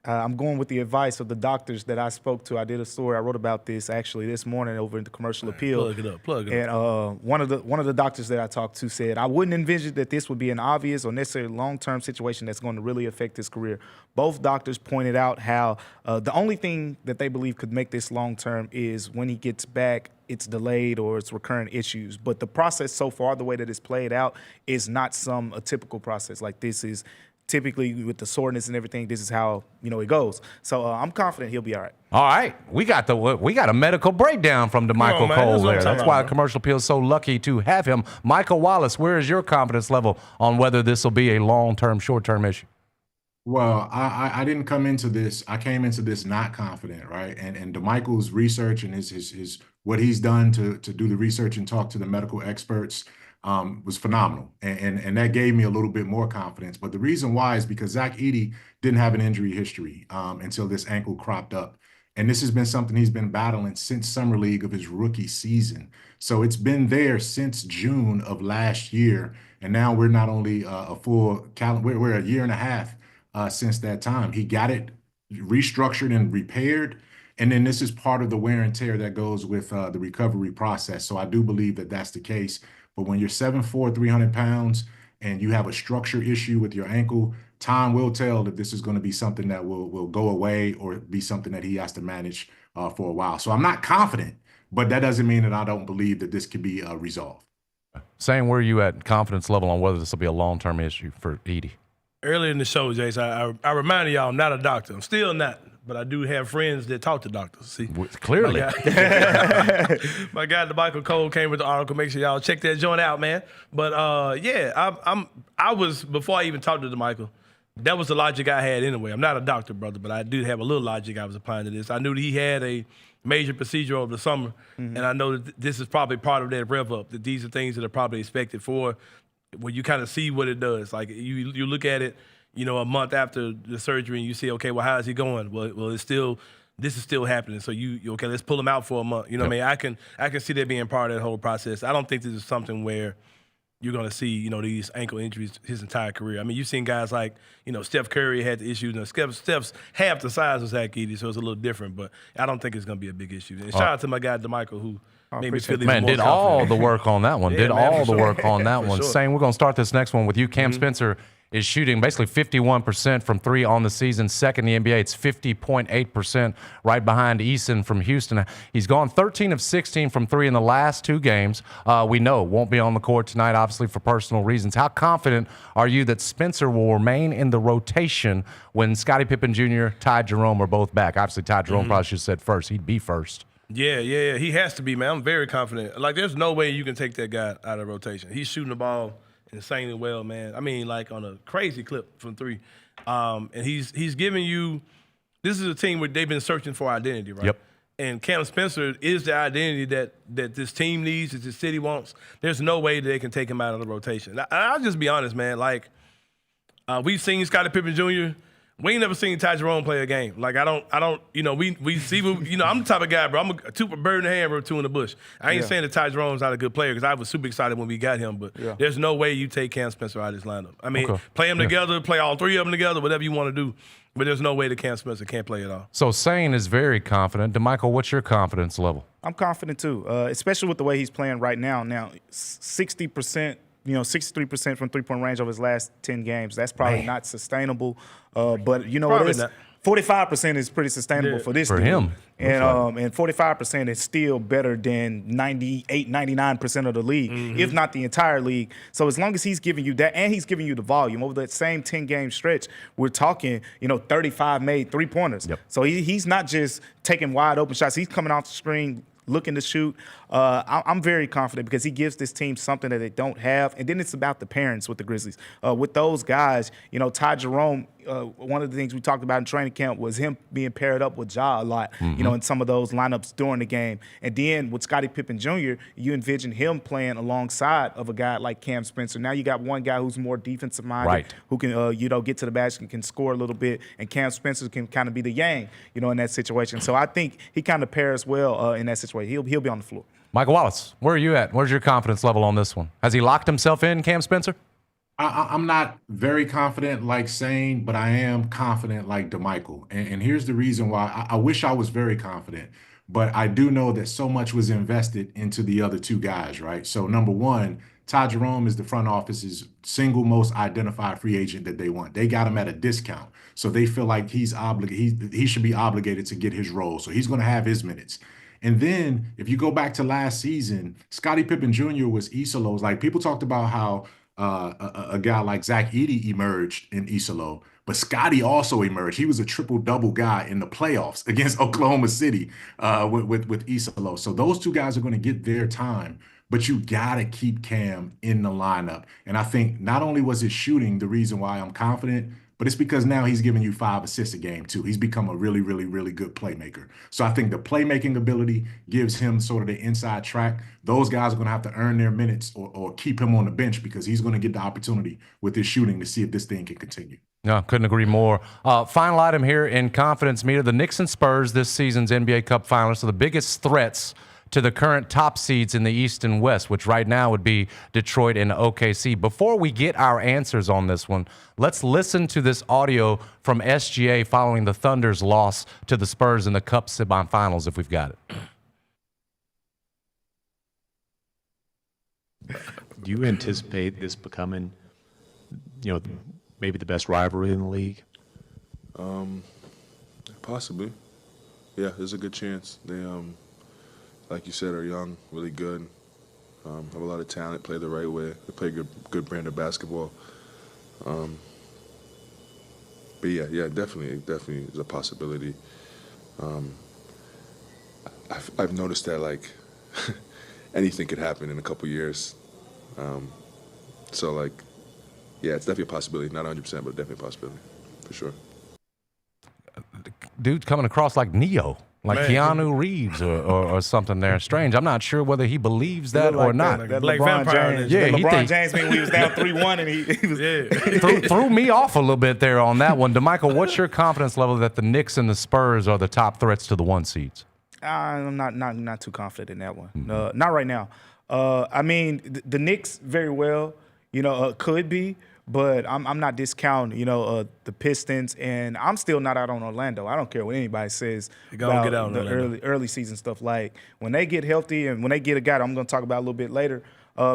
I'm going with the advice of the doctors that I spoke to. I did a story. I wrote about this actually this morning over in the Commercial Appeal. Plug it up. And one of the doctors that I talked to said, I wouldn't envision that this would be an obvious or necessarily long-term situation that's going to really affect his career. Both doctors pointed out how the only thing that they believe could make this long-term is when he gets back, it's delayed or it's recurrent issues. But the process so far, the way that it's played out, is not some atypical process. Like this is typically with the soreness and everything, this is how it goes. So I'm confident he'll be all right. All right, we got a medical breakdown from DeMichael Cole there. That's why Commercial Appeal is so lucky to have him. Michael Wallace, where is your confidence level on whether this will be a long-term, short-term issue? Well, I didn't come into this. I came into this not confident, right? And DeMichael's research and his what he's done to do the research and talk to the medical experts was phenomenal. And that gave me a little bit more confidence. But the reason why is because Zach Edey didn't have an injury history until this ankle cropped up. And this has been something he's been battling since Summer League of his rookie season. So it's been there since June of last year. And now we're not only a full calendar, we're a year and a half since that time. He got it restructured and repaired. And then this is part of the wear and tear that goes with the recovery process. So I do believe that that's the case. But when you're 7'4", 300 pounds, and you have a structure issue with your ankle, time will tell if this is going to be something that will go away or be something that he has to manage for a while. So I'm not confident, but that doesn't mean that I don't believe that this could be resolved. Saying, where are you at confidence level on whether this will be a long-term issue for Edey? Earlier in the show, Jace, I reminded y'all I'm not a doctor. I'm still not, but I do have friends that talk to doctors. See, clearly. My guy DeMichael Cole came with the article. Make sure y'all check that joint out, man. But I was, before I even talked to DeMichael, that was the logic I had anyway. I'm not a doctor, brother, but I do have a little logic I was applying to this. I knew that he had a major procedure over the summer, and I know that this is probably part of that rev up. That these are things that are probably expected for. When you kind of see what it does, like you look at it, a month after the surgery, and you see, okay, well, how is he going? Well, this is still happening. So you okay? Let's pull him out for a month. What I mean? I can see that being part of that whole process. I don't think this is something where you're going to see, these ankle injuries his entire career. I mean, you've seen guys like, Steph Curry had the issues. Steph's half the size of Zach Edey, so it's a little different, but I don't think it's going to be a big issue. And shout out to my guy, DeMichael, who made me feel even more confident. Did all the work on that one. Yeah, Work on that one. Sure. Saying we're going to start this next one with you. Cam Spencer is shooting basically 51% from three on the season. Second in the NBA, it's 50.8%, right behind Eason from Houston. He's gone 13 of 16 from three in the last 2 games. We know won't be on the court tonight, obviously, for personal reasons. How confident are you that Spencer will remain in the rotation when Scotty Pippen Jr., Ty Jerome are both back? Obviously, Ty Jerome probably should have said first. He'd be first. Yeah. He has to be, man. I'm very confident. Like, there's no way you can take that guy out of rotation. He's shooting the ball insanely well, man. I mean, like on a crazy clip from three. And he's giving you – this is a team where they've been searching for identity, right? Yep. And Cam Spencer is the identity that this team needs, that this city wants. There's no way that they can take him out of the rotation. I'll just be honest, man. Like, we've seen Scottie Pippen Jr., we ain't never seen Ty Jerome play a game. Like, I don't, we see, I'm the type of guy, bro. I'm a bird in the hand, bro, 2 in the bush. I ain't saying that Ty Jerome's not a good player because I was super excited when we got him, but there's no way you take Cam Spencer out of this lineup. I mean, play them together, play all 3 of them together, whatever you want to do, but there's no way that Cam Spencer can't play at all. So Sane is very confident. DeMichael, what's your confidence level? I'm confident too, especially with the way he's playing right now. Now, 60%. 63% from three-point range over his last 10 games. That's probably not sustainable. But you know what it is? 45% is pretty sustainable for this for dude. him. And 45% is still better than 98, 99% of the league, if not the entire league. So as long as he's giving you that, and he's giving you the volume over that same 10-game stretch, we're talking, 35 made three-pointers. Yep. So he's not just taking wide open shots. He's coming off the screen, looking to shoot. I'm very confident because he gives this team something that they don't have. And then it's about the parents with the Grizzlies. With those guys, Ty Jerome, one of the things we talked about in training camp was him being paired up with Ja a lot, in some of those lineups during the game. And then with Scottie Pippen Jr., you envision him playing alongside of a guy like Cam Spencer. Now you got one guy who's more defensive-minded, who can, get to the basket and can score a little bit, and Cam Spencer can kind of be the yang, in that situation. So I think he kind of pairs well in that situation. He'll be on the floor. Michael Wallace, where are you at? Where's your confidence level on this one? Has he locked himself in, Cam Spencer? I'm not very confident like Sane, but I am confident like DeMichael. And here's the reason why. I wish I was very confident, but I do know that so much was invested into the other 2 guys, right? So number one, Ty Jerome is the front office's single most identified free agent that they want. They got him at a discount. So they feel like he should be obligated to get his role. So he's going to have his minutes. And then if you go back to last season, Scottie Pippen Jr. was Isolo's. Like, people talked about how a guy like Zach Edey emerged in Isolo, but Scotty also emerged. He was a triple-double guy in the playoffs against Oklahoma City with Isolo. So those 2 guys are going to get their time, but you got to keep Cam in the lineup. And I think not only was his shooting the reason why I'm confident, but it's because now he's giving you 5 assists a game too. He's become a really, really, really good playmaker. So I think the playmaking ability gives him sort of the inside track. Those guys are going to have to earn their minutes or keep him on the bench because he's going to get the opportunity with his shooting to see if this thing can continue. No, couldn't agree more. Final item here in confidence meter, the Knicks and Spurs, this season's NBA Cup finalists, are the biggest threats to the current top seeds in the East and West, which right now would be Detroit and OKC. Before we get our answers on this one, let's listen to this audio from SGA following the Thunder's loss to the Spurs in the Cup semifinals, if we've got it. Do you anticipate this becoming, maybe the best rivalry in the league? Possibly. Yeah, there's a good chance. They, like you said, are young, really good, have a lot of talent, play the right way. They play good brand of basketball. But yeah, definitely is a possibility. I've noticed that, like, anything could happen in a couple years. So, like, yeah, it's definitely a possibility. Not 100%, but definitely a possibility, for sure. Dude's coming across like Neo. Like Keanu Reeves or something there. Strange. I'm not sure whether he believes that or not. That LeBron James. Yeah, LeBron James, when he was down 3-1 and he was threw me off a little bit there on that one. DeMichael, what's your confidence level that the Knicks and the Spurs are the top threats to the 1 seeds? I'm not too confident in that one. Not right now. I mean, the Knicks very well, could be, but I'm not discounting, the Pistons, and I'm still not out on Orlando. I don't care what anybody says about get out the early season stuff. Like when they get healthy and when they get a guy that I'm going to talk about a little bit later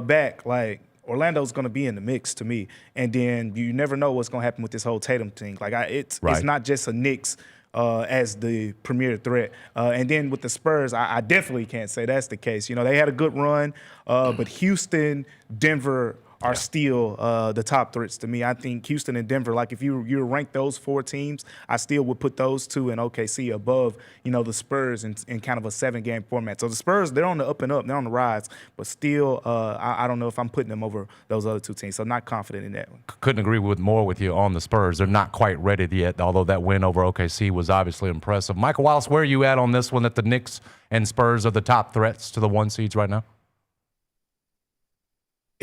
back, like Orlando's going to be in the mix to me. And then you never know what's going to happen with this whole Tatum thing. Like it's not just a Knicks as the premier threat. And then with the Spurs, I definitely can't say that's the case. They had a good run, but Houston, Denver are still the top threats to me. I think Houston and Denver, like if you rank those 4 teams, I still would put those 2 in OKC above, the Spurs in kind of a 7-game format. So the Spurs, they're on the up and up, they're on the rise, but still, I don't know if I'm putting them over those other 2 teams. So not confident in that one. Couldn't agree more with you on the Spurs. They're not quite ready yet, although that win over OKC was obviously impressive. Michael Wallace, where are you at on this one that the Knicks and Spurs are the top threats to the 1 seeds right now?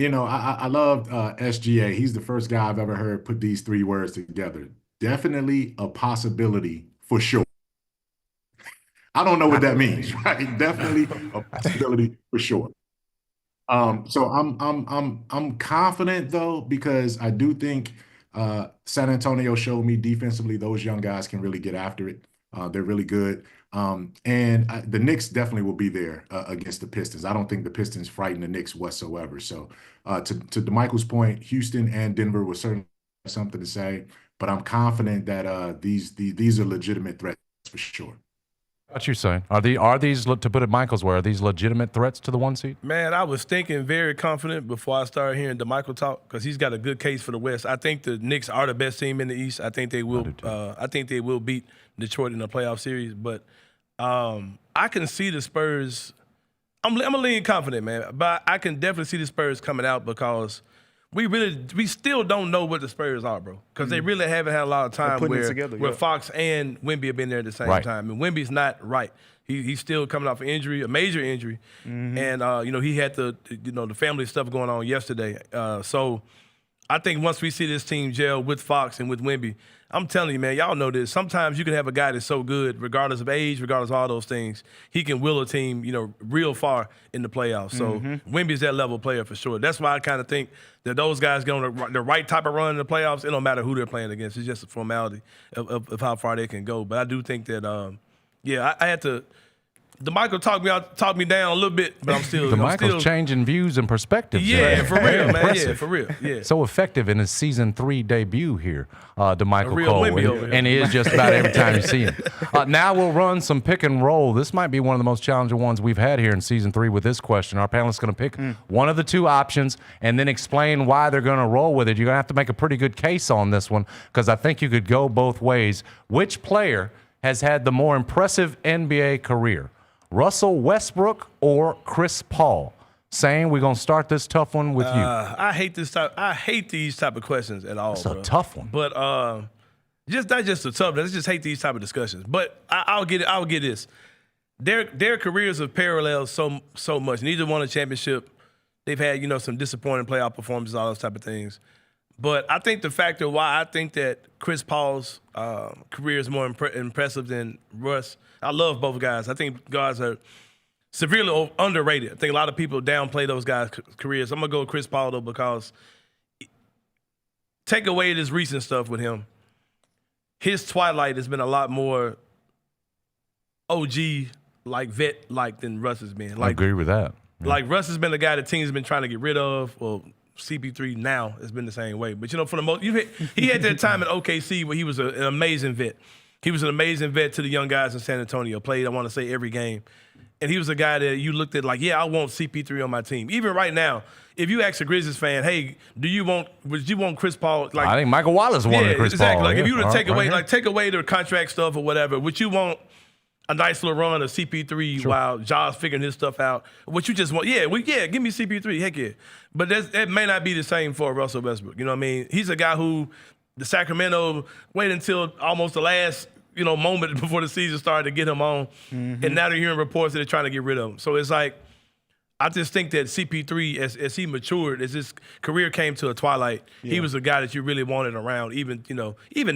I loved SGA. He's the first guy I've ever heard put these 3 words together. Definitely a possibility for sure. I don't know what that means, right? Definitely a possibility for sure. So I'm confident though, because I do think San Antonio showed me defensively those young guys can really get after it. They're really good. The Knicks definitely will be there against the Pistons. I don't think the Pistons frighten the Knicks whatsoever. So to DeMichael's point, Houston and Denver will certainly have something to say, but I'm confident that these are legitimate threats for sure. What you saying? Are these, to put it Michael's way, are these legitimate threats to the 1 seed? Man, I was thinking very confident before I started hearing DeMichael talk because he's got a good case for the West. I think the Knicks are the best team in the East. I think they will. I think they will beat Detroit in the playoff series. But I can see the Spurs. I'm gonna lean confident, man. But I can definitely see the Spurs coming out because we still don't know what the Spurs are, bro. Because they really haven't had a lot of time where Fox and Wemby have been there at the same time. And Wemby's not right. He's still coming off an injury, a major injury. And he had the family stuff going on yesterday. So I think once we see this team gel with Fox and with Wemby, I'm telling you, man, y'all know this. Sometimes you can have a guy that's so good, regardless of age, regardless of all those things, he can will a team, real far in the playoffs. So Wemby's that level player for sure. That's why I kind of think that those guys get on the right type of run in the playoffs. It don't matter who they're playing against. It's just a formality of how far they can go. But I do think that, I had to. DeMichael talked me down a little bit, but I'm still. DeMichael's changing views and perspectives. Yeah, for real, man. Impressive. Yeah, for real. Yeah. So effective in his season 3 debut here, DeMichael Cole, and he is just about every time you see him. Now we'll run some pick and roll. This might be one of the most challenging ones we've had here in season 3 with this question. Our panelists are going to pick one of the 2 options and then explain why they're going to roll with it. You're going to have to make a pretty good case on this one because I think you could go both ways. Which player has had the more impressive NBA career? Russell Westbrook or Chris Paul? Saying we're gonna start this tough one with you. I hate these type of questions at all. It's a tough one. But not just a tough one. I just hate these type of discussions. But I'll get this. Their careers have paralleled so much. Neither won a championship. They've had some disappointing playoff performances, all those type of things. But I think the factor why I think that Chris Paul's career is more impressive than Russ. I love both guys. I think guys are severely underrated. I think a lot of people downplay those guys' careers. I'm going to go with Chris Paul, though, because take away this recent stuff with him. His twilight has been a lot more OG-like, vet-like than Russ has been. I agree with that. Yeah. Like Russ has been the guy that teams have been trying to get rid of. Well, CP3 now has been the same way. But, for the most, he had that time at OKC where he was an amazing vet. He was an amazing vet to the young guys in San Antonio. Played, I want to say, every game. And he was a guy that you looked at like, I want CP3 on my team. Even right now, if you ask a Grizzlies fan, hey, would you want Chris Paul? Like, I think Michael Wallace wanted Chris Paul. Exactly. Like if you were to take away the contract stuff or whatever, would you want a nice little run of CP3 while Ja's figuring his stuff out? What you just want? Give me CP3. Heck yeah. But that may not be the same for Russell Westbrook. You know what I mean? He's a guy who the Sacramento waited until almost the last moment before the season started to get him on, and now they're hearing reports that they're trying to get rid of him. So it's like, I just think that CP3, as he matured, as his career came to a twilight, he was a guy that you really wanted around, even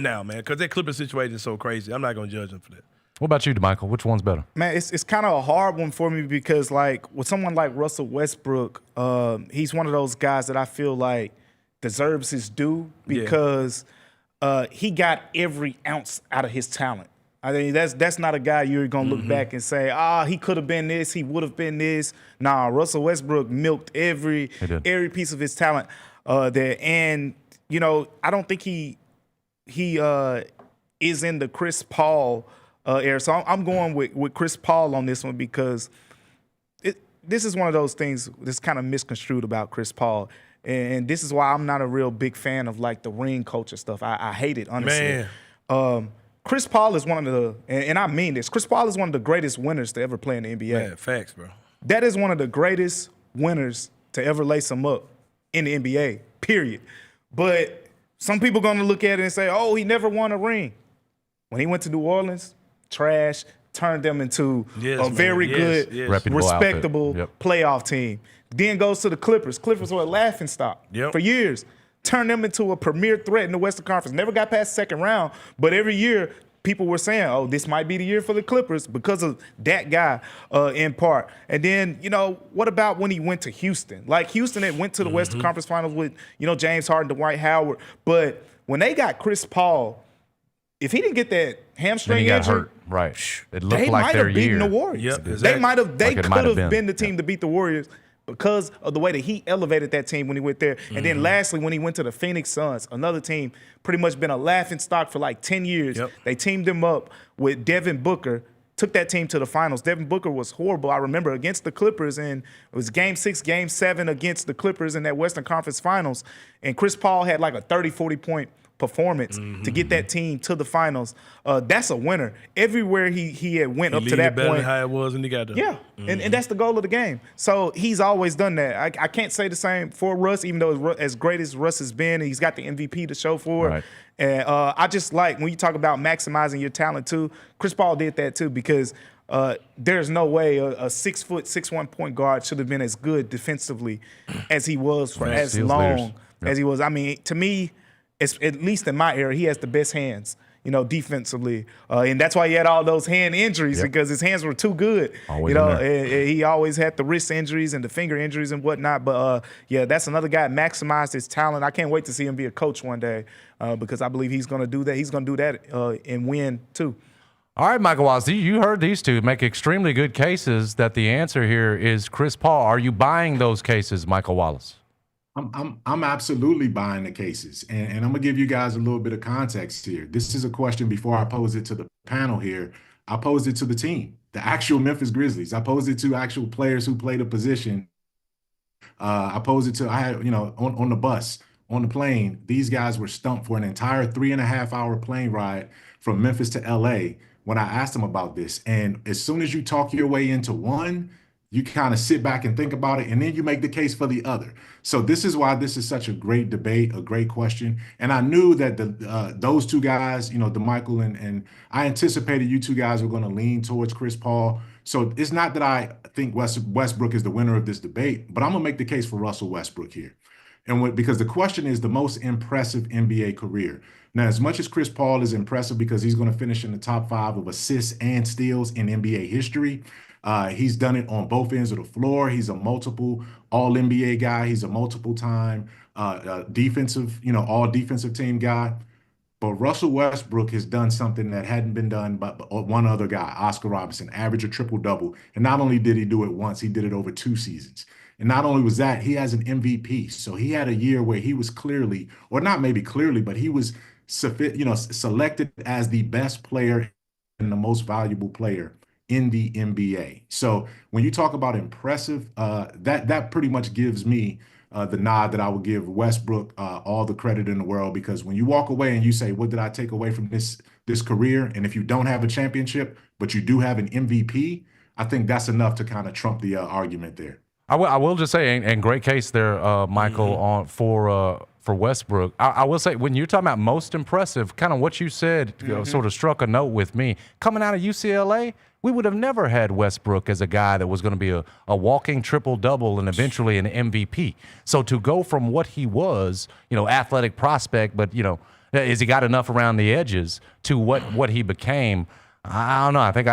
now, man, because that Clippers situation is so crazy. I'm not going to judge him for that. What about you, DeMichael? Which one's better? Man, it's kind of a hard one for me because, like, with someone like Russell Westbrook, he's one of those guys that I feel like deserves his due because he got every ounce out of his talent. I mean, that's not a guy you're going to look back and say, he could have been this, he would have been this. Nah, Russell Westbrook milked every piece of his talent there. And, you know, I don't think he is in the Chris Paul era. So I'm going with Chris Paul on this one because this is one of those things that's kind of misconstrued about Chris Paul. And this is why I'm not a real big fan of, like, the ring culture stuff. I hate it, honestly. Man. Chris Paul is one of the, and I mean this, Chris Paul is one of the greatest winners to ever play in the NBA. Man, facts, bro. That is one of the greatest winners to ever lace him up in the NBA, period. But some people going to look at it and say, he never won a ring. When he went to New Orleans, trash, turned them into a very good, respectable playoff team. Then goes to the Clippers. Clippers were a laughingstock for years. Turned them into a premier threat in the Western Conference. Never got past the second round, but every year people were saying, this might be the year for the Clippers because of that guy in part. And then, you know, what about when he went to Houston? Like, Houston had went to the Western Conference Finals with, you know, James Harden, Dwight Howard. But when they got Chris Paul, if he didn't get that hamstring injury, it looked like their year. They might have beaten the Warriors. Yep, exactly. They could have been the team to beat the Warriors because of the way that he elevated that team when he went there. And then lastly, when he went to the Phoenix Suns, another team pretty much been a laughingstock for like 10 years. They teamed him up with Devin Booker, took that team to the finals. Devin Booker was horrible, I remember, against the Clippers, and it was Game 6, Game 7 against the Clippers in that Western Conference Finals. And Chris Paul had like a 30, 40-point performance to get that team to the finals. That's a winner. Everywhere he had went up to that point. How it was when he got there. Yeah, and that's the goal of the game. So he's always done that. I can't say the same for Russ, even though as great as Russ has been, he's got the MVP to show for it. And I just like, when you talk about maximizing your talent too, Chris Paul did that too, because there's no way a 6', 6'1" point guard should have been as good defensively as he was for as long as he was. I mean, to me, it's, at least in my era, he has the best hands, you know, defensively. And that's why he had all those hand injuries, because his hands were too good. Always, you know, and he always had the wrist injuries and the finger injuries and whatnot. But, yeah, that's another guy that maximized his talent. I can't wait to see him be a coach one day because I believe he's going to do that. He's going to do that and win, too. All right, Michael Wallace, you heard these two make extremely good cases that the answer here is Chris Paul. Are you buying those cases, Michael Wallace? I'm absolutely buying the cases, and I'm gonna give you guys a little bit of context here. This is a question before I pose it to the panel here. I posed it to the team, the actual Memphis Grizzlies. I posed it to actual players who played a position. I posed it to, I had, you know, on the bus, on the plane. These guys were stumped for an entire 3.5-hour plane ride from Memphis to LA when I asked them about this. And as soon as you talk your way into one, you kind of sit back and think about it, and then you make the case for the other. So this is why this is such a great debate, a great question. And I knew that those two guys, you know, DeMichael and I anticipated you two guys were going to lean towards Chris Paul. So it's not that I think Westbrook is the winner of this debate, but I'm going to make the case for Russell Westbrook here. And because the question is the most impressive NBA career. Now, as much as Chris Paul is impressive because he's going to finish in the top 5 of assists and steals in NBA history, he's done it on both ends of the floor. He's a multiple all-NBA guy. He's a multiple-time defensive, you know, all-defensive team guy. But Russell Westbrook has done something that hadn't been done by one other guy, Oscar Robertson, average a triple-double. And not only did he do it once, he did it over 2 seasons. And not only was that, he has an MVP. So he had a year where he was clearly, or not maybe clearly, but he was, you know, selected as the best player and the most valuable player in the NBA. So when you talk about impressive, that pretty much gives me the nod that I would give Westbrook all the credit in the world, because when you walk away and you say, what did I take away from this career? And if you don't have a championship, but you do have an MVP, I think that's enough to kind of trump the argument there. I will just say, and great case there, Michael, for Westbrook. I will say, when you're talking about most impressive, kind of what you said sort of struck a note with me. Coming out of UCLA, we would have never had Westbrook as a guy that was going to be a walking triple-double and eventually an MVP. So to go from what he was, you know, athletic prospect, but, you know, has he got enough around the edges, to what he became, I don't know. I think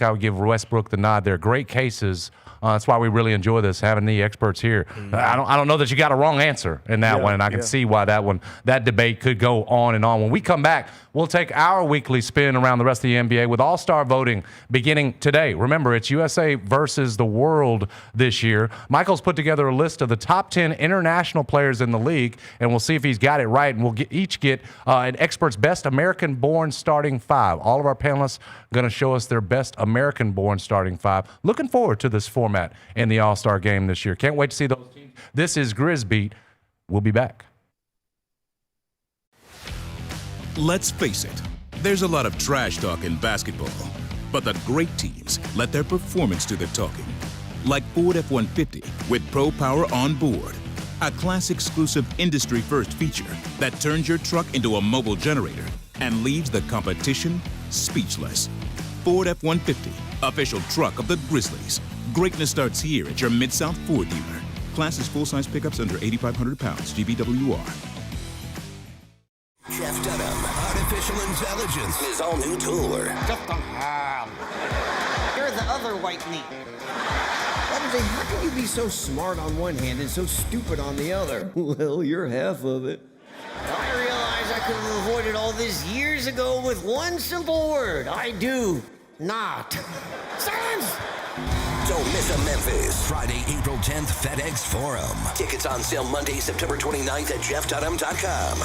I would give Westbrook the nod. They're great cases. That's why we really enjoy this, having the experts here. I don't know that you got a wrong answer in that one, and I can see why that debate could go on and on. When we come back, we'll take our weekly spin around the rest of the NBA with all-star voting beginning today. Remember, it's USA versus the world this year. Michael's put together a list of the top 10 international players in the league, and we'll see if he's got it right, and we'll each get an expert's best American-born starting five. All of our panelists are going to show us their best American-born starting five. Looking forward to this format in the All-Star game this year. Can't wait to see those teams. This is Grizz Beat. We'll be back. Let's face it, there's a lot of trash talk in basketball, but the great teams let their performance do the talking. Like Ford F-150 with Pro Power on board, a class-exclusive industry-first feature that turns your truck into a mobile generator and leaves the competition speechless. Ford F-150, official truck of the Grizzlies. Greatness starts here at your Mid-South Ford dealer. Class is full-size pickups under 8,500 pounds, GVWR. Jeff Dunham, artificial intelligence, his all-new tour. Jeff Dunham. You're the other white meat. How can you be so smart on one hand and so stupid on the other? Well, you're half of it. I realize I could have avoided all this years ago with one simple word. I do not. Silence! Don't miss a Memphis. Friday, April 10th, FedEx Forum. Tickets on sale Monday, September 29th at jeffdunham.com.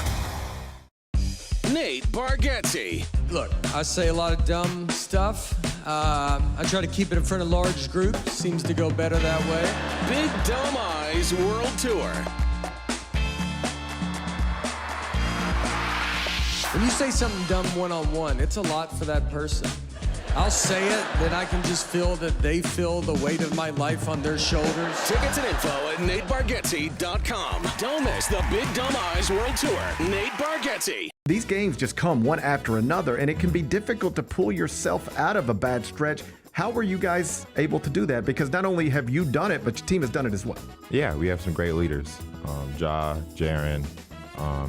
Nate Bargatze. Look, I say a lot of dumb stuff. I try to keep it in front of large groups. Seems to go better that way. Big Dumb Eyes World Tour. When you say something dumb one-on-one, it's a lot for that person. I'll say it, then I can just feel that they feel the weight of my life on their shoulders. Tickets and info at NateBargatze.com. Don't miss the Big Dumb Eyes World Tour. Nate Bargatze. These games just come one after another, and it can be difficult to pull yourself out of a bad stretch. How were you guys able to do that? Because not only have you done it, but your team has done it as well. Yeah, we have some great leaders. Ja, Jaren,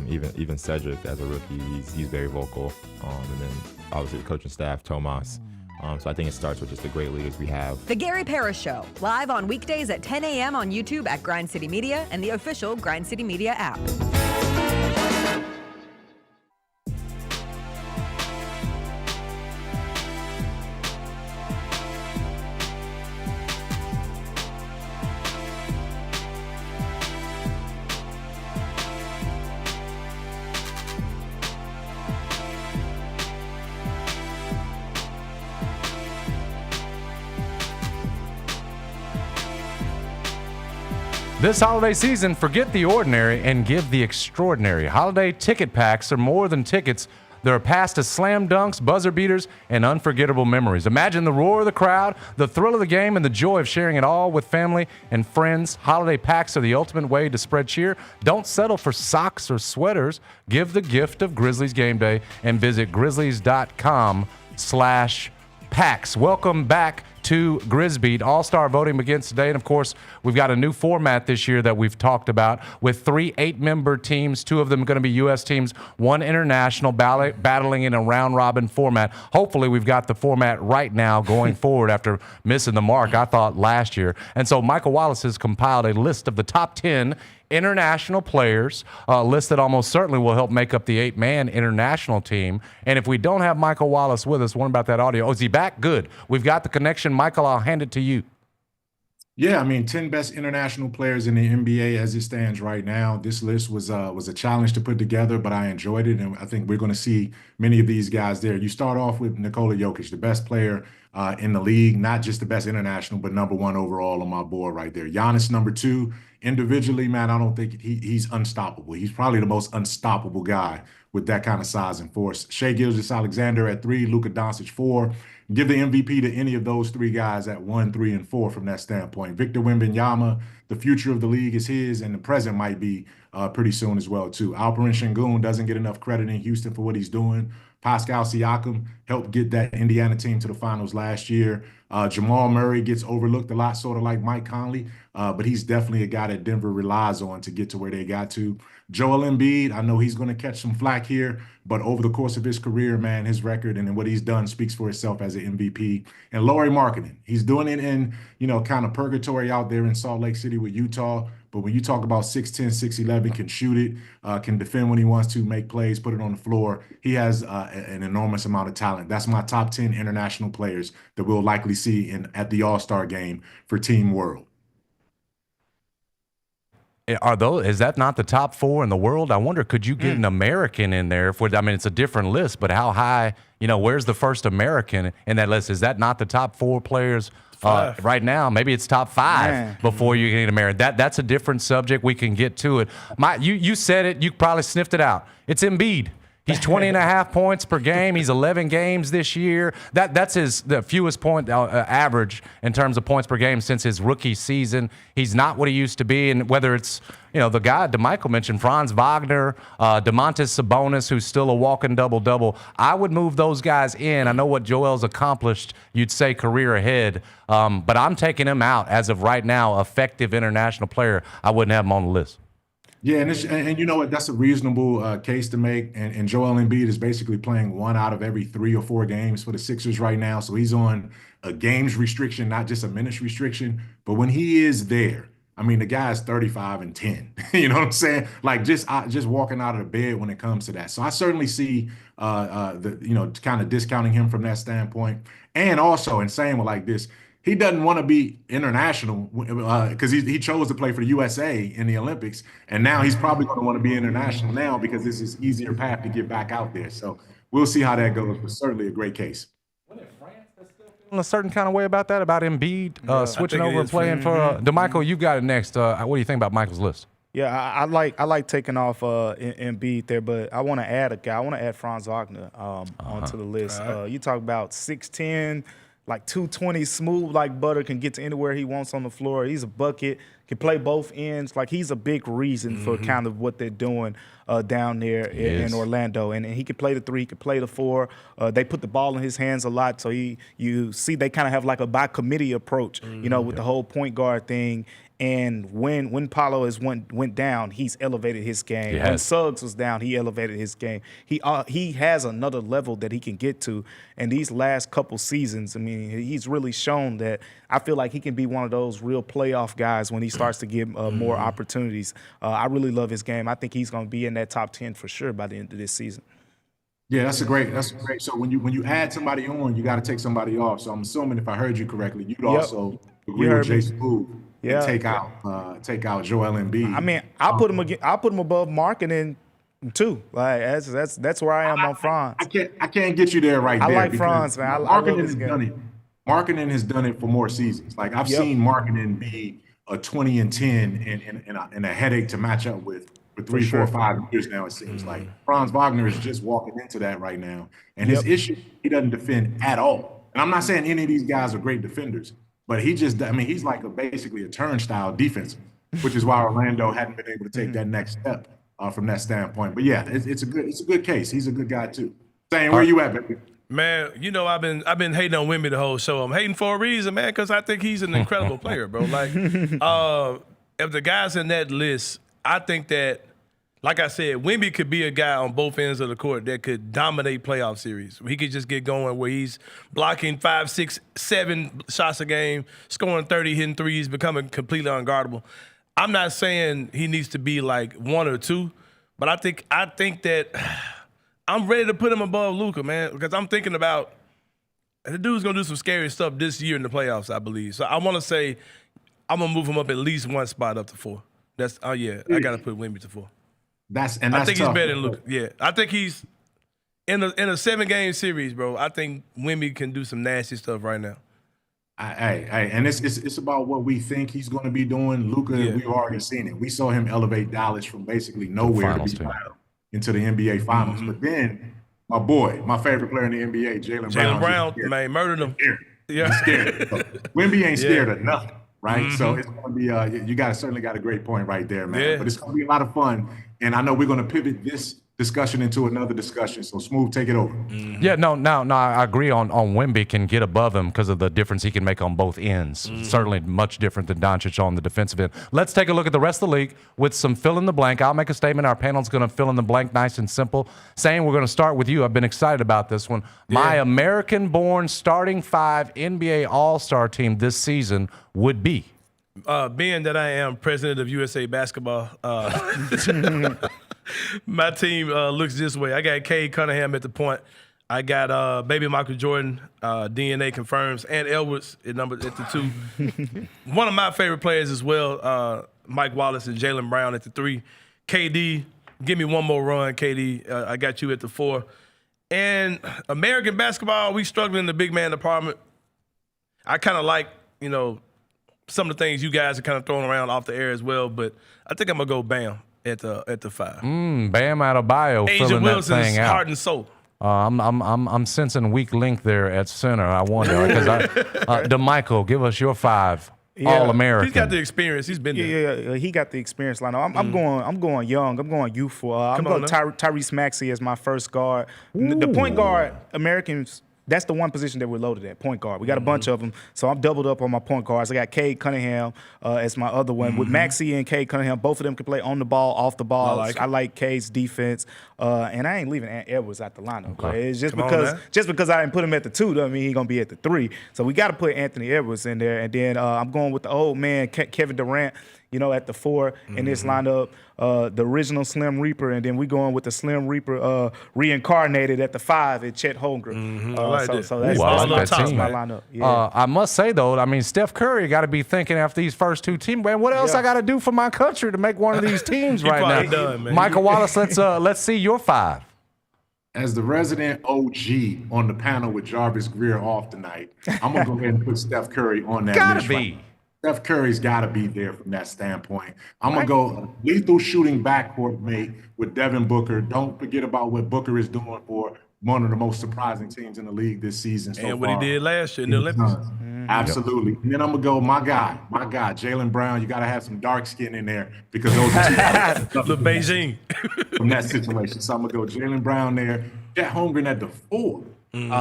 even Cedric as a rookie, he's very vocal. And then obviously the coaching staff, Tomas. So I think it starts with just the great leaders we have. The Gary Parrish Show, live on weekdays at 10 a.m. on YouTube at Grind City Media and the official Grind City Media app. This holiday season, forget the ordinary and give the extraordinary. Holiday ticket packs are more than tickets. They're passed to slam dunks, buzzer beaters, and unforgettable memories. Imagine the roar of the crowd, the thrill of the game, and the joy of sharing it all with family and friends. Holiday packs are the ultimate way to spread cheer. Don't settle for socks or sweaters. Give the gift of Grizzlies game day and visit grizzlies.com/packs. Welcome back to Grizz Beat. All-Star voting begins today, and of course, we've got a new format this year that we've talked about with 3 8-member teams. 2 of them going to be U.S. teams, 1 international, battling in a round-robin format. Hopefully, we've got the format right now going forward after missing the mark, I thought, last year. And so Michael Wallace has compiled a list of the top 10 international players, a list that almost certainly will help make up the 8-man international team. And if we don't have Michael Wallace with us, what about that audio? Oh, is he back? Good. We've got the connection. Michael, I'll hand it to you. Yeah, I mean, 10 best international players in the NBA as it stands right now. This list was a challenge to put together, but I enjoyed it, and I think we're going to see many of these guys there. You start off with Nikola Jokic, the best player in the league, not just the best international, but #1 overall on my board right there. Giannis, #2. Individually, man, I don't think he's unstoppable. He's probably the most unstoppable guy with that kind of size and force. Shai Gilgeous-Alexander at 3, Luka Doncic 4. Give the MVP to any of those 3 guys at 1, 3, and 4 from that standpoint. Victor Wembanyama, the future of the league is his, and the present might be pretty soon as well, too. Alperen Sengun doesn't get enough credit in Houston for what he's doing. Pascal Siakam helped get that Indiana team to the finals last year. Jamal Murray gets overlooked a lot, sort of like Mike Conley, but he's definitely a guy that Denver relies on to get to where they got to. Joel Embiid, I know he's going to catch some flack here, but over the course of his career, man, his record and what he's done speaks for itself as an MVP. And Lauri Markkanen, he's doing it in, kind of purgatory out there in Salt Lake City with Utah. But when you talk about 6'10", 6'11", can shoot it, can defend when he wants to, make plays, put it on the floor, he has an enormous amount of talent. That's my top 10 international players that we'll likely see at the All-Star game for Team World. Is that not the top 4 in the world? I wonder, could you get an American in there? It's a different list, but how high, where's the first American in that list? Is that not the top 4 players right now? Maybe it's top 5 before you get American. That's a different subject. We can get to it. You said it. You probably sniffed it out. It's Embiid. He's 20.5 points per game. He's 11 games this year. That's the fewest point average in terms of points per game since his rookie season. He's not what he used to be. And whether it's, the guy DeMichael mentioned, Franz Wagner, Domantas Sabonis, who's still a walking double-double, I would move those guys in. I know what Joel's accomplished, you'd say career ahead, but I'm taking him out as of right now, effective international player. I wouldn't have him on the list. Yeah, and you know what? That's a reasonable case to make. And Joel Embiid is basically playing 1 out of every 3 or 4 games for the Sixers right now. So he's on a games restriction, not just a minutes restriction. But when he is there, the guy is 35 and 10. You know what I'm saying? Like just walking out of the bed when it comes to that. So I certainly see kind of discounting him from that standpoint. And also, in saying like this, he doesn't want to be international because he chose to play for the USA in the Olympics, and now he's probably going to want to be international now because this is easier path to get back out there. So we'll see how that goes, but certainly a great case. A certain kind of way about that, about Embiid switching over and playing for DeMichael. You got it next. What do you think about Michael's list? Yeah, I like taking off Embiid there, but I want to add a guy. I want to add Franz Wagner onto the list. You talk about 6'10", like 220, smooth like butter, can get to anywhere he wants on the floor. He's a bucket, can play both ends. Like, he's a big reason for kind of what they're doing down there in Orlando. And he can play the 3, he can play the 4. They put the ball in his hands a lot, so you see they kind of have like a by committee approach, with the whole point guard thing. And when Paolo went down, he's elevated his game. Yes. When Suggs was down, he elevated his game. He has another level that he can get to. And these last couple seasons, he's really shown that I feel like he can be one of those real playoff guys when he starts to get more opportunities. I really love his game. I think he's going to be in that top 10 for sure by the end of this season. Yeah, that's great. So when you add somebody on, you got to take somebody off. So I'm assuming if I heard you correctly, you'd also agree with Jason Booth. Yeah. Take out Joel Embiid. I'll put him above Markkanen too. Like that's where I am on Franz. I can't get you there right there. I like Franz, man. I love his game. Markkanen has done it for more seasons. Like, I've seen Markkanen be a 20 and 10 and a headache to match up with for 3, 4, 5 years now. It seems like Franz Wagner is just walking into that right now, and his issue, he doesn't defend at all. And I'm not saying any of these guys are great defenders. But he's like basically a turnstile defense, which is why Orlando hadn't been able to take that next step from that standpoint. But yeah, it's a good case. He's a good guy too. Saying, where you at, baby? Man, I've been hating on Wemby the whole show. I'm hating for a reason, man, because I think he's an incredible player, bro. Like, if the guys in that list, I think that, like I said, Wemby could be a guy on both ends of the court that could dominate playoff series. He could just get going where he's blocking 5, 6, 7 shots a game, scoring 30, hitting threes, becoming completely unguardable. I'm not saying he needs to be like 1 or 2, but I think that I'm ready to put him above Luka, man, because I'm thinking about the dude's gonna do some scary stuff this year in the playoffs, I believe. So I want to say I'm gonna move him up at least 1 spot up to 4. I gotta put Wemby to 4. I think tough. He's better than Luka. Yeah, I think he's in a 7-game series, bro. I think Wemby can do some nasty stuff right now. And it's about what we think he's going to be doing. Luka, we've already seen it. We saw him elevate Dallas from basically nowhere to be into the NBA Finals. But then, my boy, my favorite player in the NBA, Jaylen Brown, man, murdered him. Yeah, he's scared. Wemby ain't scared of nothing. Right, so it's going to be certainly got a great point right there, man. But it's going to be a lot of fun, and I know we're going to pivot this discussion into another discussion. So Smooth, take it over. Yeah, no, I agree on Wemby can get above him because of the difference he can make on both ends. Certainly much different than Doncic on the defensive end. Let's take a look at the rest of the league with some fill in the blank. I'll make a statement. Our panel's going to fill in the blank nice and simple. Saying we're going to start with you. I've been excited about this one. Yeah. My American-born starting 5 NBA All-Star team this season would be? Being that I am president of USA Basketball, my team looks this way. I got Cade Cunningham at the point. I got baby Michael Jordan, DNA confirms, and Edwards at the 2. One of my favorite players as well, Mike Wallace and Jaylen Brown at the 3. KD, give me one more run, KD. I got you at the 4. And American basketball, we struggling in the big man department. I kind of like, some of the things you guys are kind of throwing around off the air as well, but I think I'm going to go Bam at the 5. Bam Adebayo filling that thing out. Heart and soul. I'm sensing weak link there at center. I wonder because DeMichael, give us your 5 All-American. He's got the experience. He's been there. Yeah, he got the experience line. I'm going young. I'm going youthful. I'm going Tyrese Maxey as my first guard. The point guard Americans. That's the one position that we're loaded at, point guard. We got a bunch of them, so I'm doubled up on my point guards. I got Cade Cunningham as my other one. With Maxey and Cade Cunningham, both of them can play on the ball, off the ball. I like Cade's defense, and I ain't leaving Edwards out the lineup. Okay. It's just because I didn't put him at the 2 doesn't mean he's going to be at the 3. So we got to put Anthony Edwards in there, and then I'm going with the old man, Kevin Durant, at the 4 in this lineup, the original Slim Reaper, and then we going with the Slim Reaper reincarnated at the 5 at Chet Holmgren. So that's my lineup. Yeah. I must say, though, Steph Curry got to be thinking after these first 2 teams, man, what else I got to do for my country to make one of these teams right now? Done, Michael Wallace, let's see your 5. As the resident OG on the panel with Jarvis Greer off tonight, I'm going to go ahead and put Steph Curry on that list. Right. Steph Curry's got to be there from that standpoint. I'm going to go lethal shooting backcourt mate with Devin Booker. Don't forget about what Booker is doing for one of the most surprising teams in the league this season so and what far. He did last year in the Olympics. Absolutely. And then I'm going to go my guy, Jaylen Brown. You got to have some dark skin in there because those are the Beijing. From that situation. So I'm going to go Jaylen Brown there. Chet Holmgren at the 4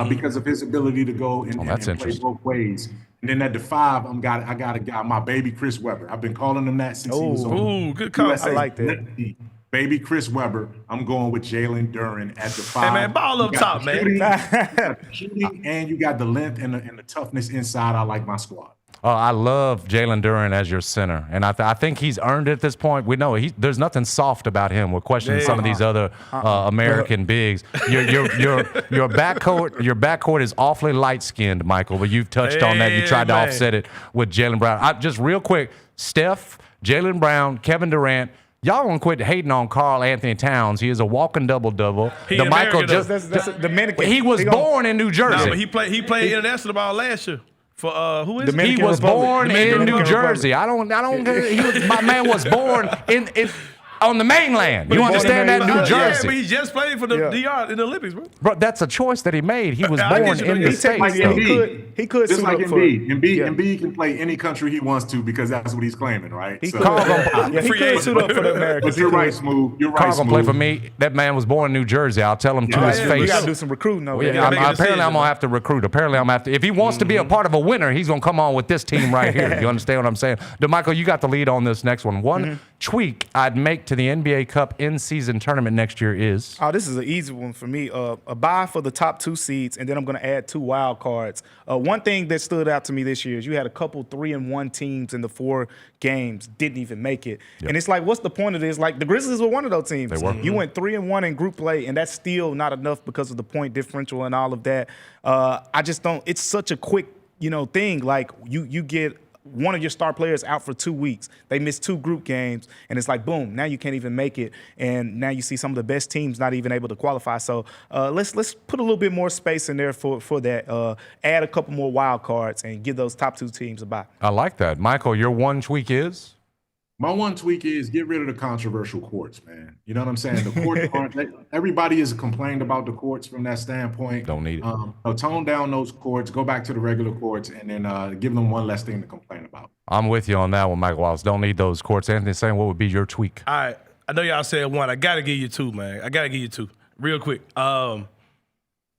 because of his ability to go and play both ways. And then at the 5, I got a guy, my baby Chris Webber. I've been calling him that since he was on. Good call. I like that. Baby Chris Webber. I'm going with Jalen Duren at the 5. Hey, man, ball up top, man. Shooting, and you got the length and the toughness inside. I like my squad. I love Jalen Duren as your center, and I think he's earned it at this point. We know there's nothing soft about him. We're questioning some of these other American bigs. Your backcourt is awfully light-skinned, Michael, but you've touched on that. You tried to offset it with Jaylen Brown. Just real quick, Steph, Jaylen Brown, Kevin Durant, y'all gonna quit hating on Karl Anthony Towns. He is a walking double-double. That's Dominican. He was born in New Jersey. No, but he played international ball last year. For who is he? He was born in New Jersey. I don't. My man was born in on the mainland. You understand that? New Jersey. Yeah, but he just played for the DR in the Olympics, bro. Bro, that's a choice that he made. He was born in the States. He could just like Embiid can play any country he wants to because that's what he's claiming, right? He could suit up for the Americans. But you're right, Smooth. Carl can play for me. That man was born in New Jersey. I'll tell him to his face. We got to do some recruiting over there. Apparently, I'm going to have to recruit. Apparently, I'm going to have to. If he wants to be a part of a winner, he's going to come on with this team right here. You understand what I'm saying? DeMichael, you got the lead on this next one. One tweak I'd make to the NBA Cup in-season tournament next year is? This is an easy one for me. A bye for the top 2 seeds, and then I'm going to add 2 wild cards. One thing that stood out to me this year is you had a couple 3-1 teams in the 4 games, didn't even make it. Yep. And it's like, what's the point of this? Like, the Grizzlies were one of those teams. They were. You went 3-1 in group play, and that's still not enough because of the point differential and all of that. I just don't – it's such a quick, thing. Like, you get – one of your star players out for 2 weeks. They missed 2 group games, and it's like, boom, now you can't even make it. And now you see some of the best teams not even able to qualify. So let's put a little bit more space in there for that. Add a couple more wild cards and give those top 2 teams a bye. I like that. Michael, your one tweak is? My one tweak is get rid of the controversial courts, man. You know what I'm saying? The courts aren't. Everybody has complained about the courts from that standpoint. Don't need it. Tone down those courts, go back to the regular courts, and then give them one less thing to complain about. I'm with you on that one, Mike Wallace. Don't need those courts. Anthony saying, what would be your tweak? All right. I know y'all said one. I got to give you two, man. I got to give you two. Real quick.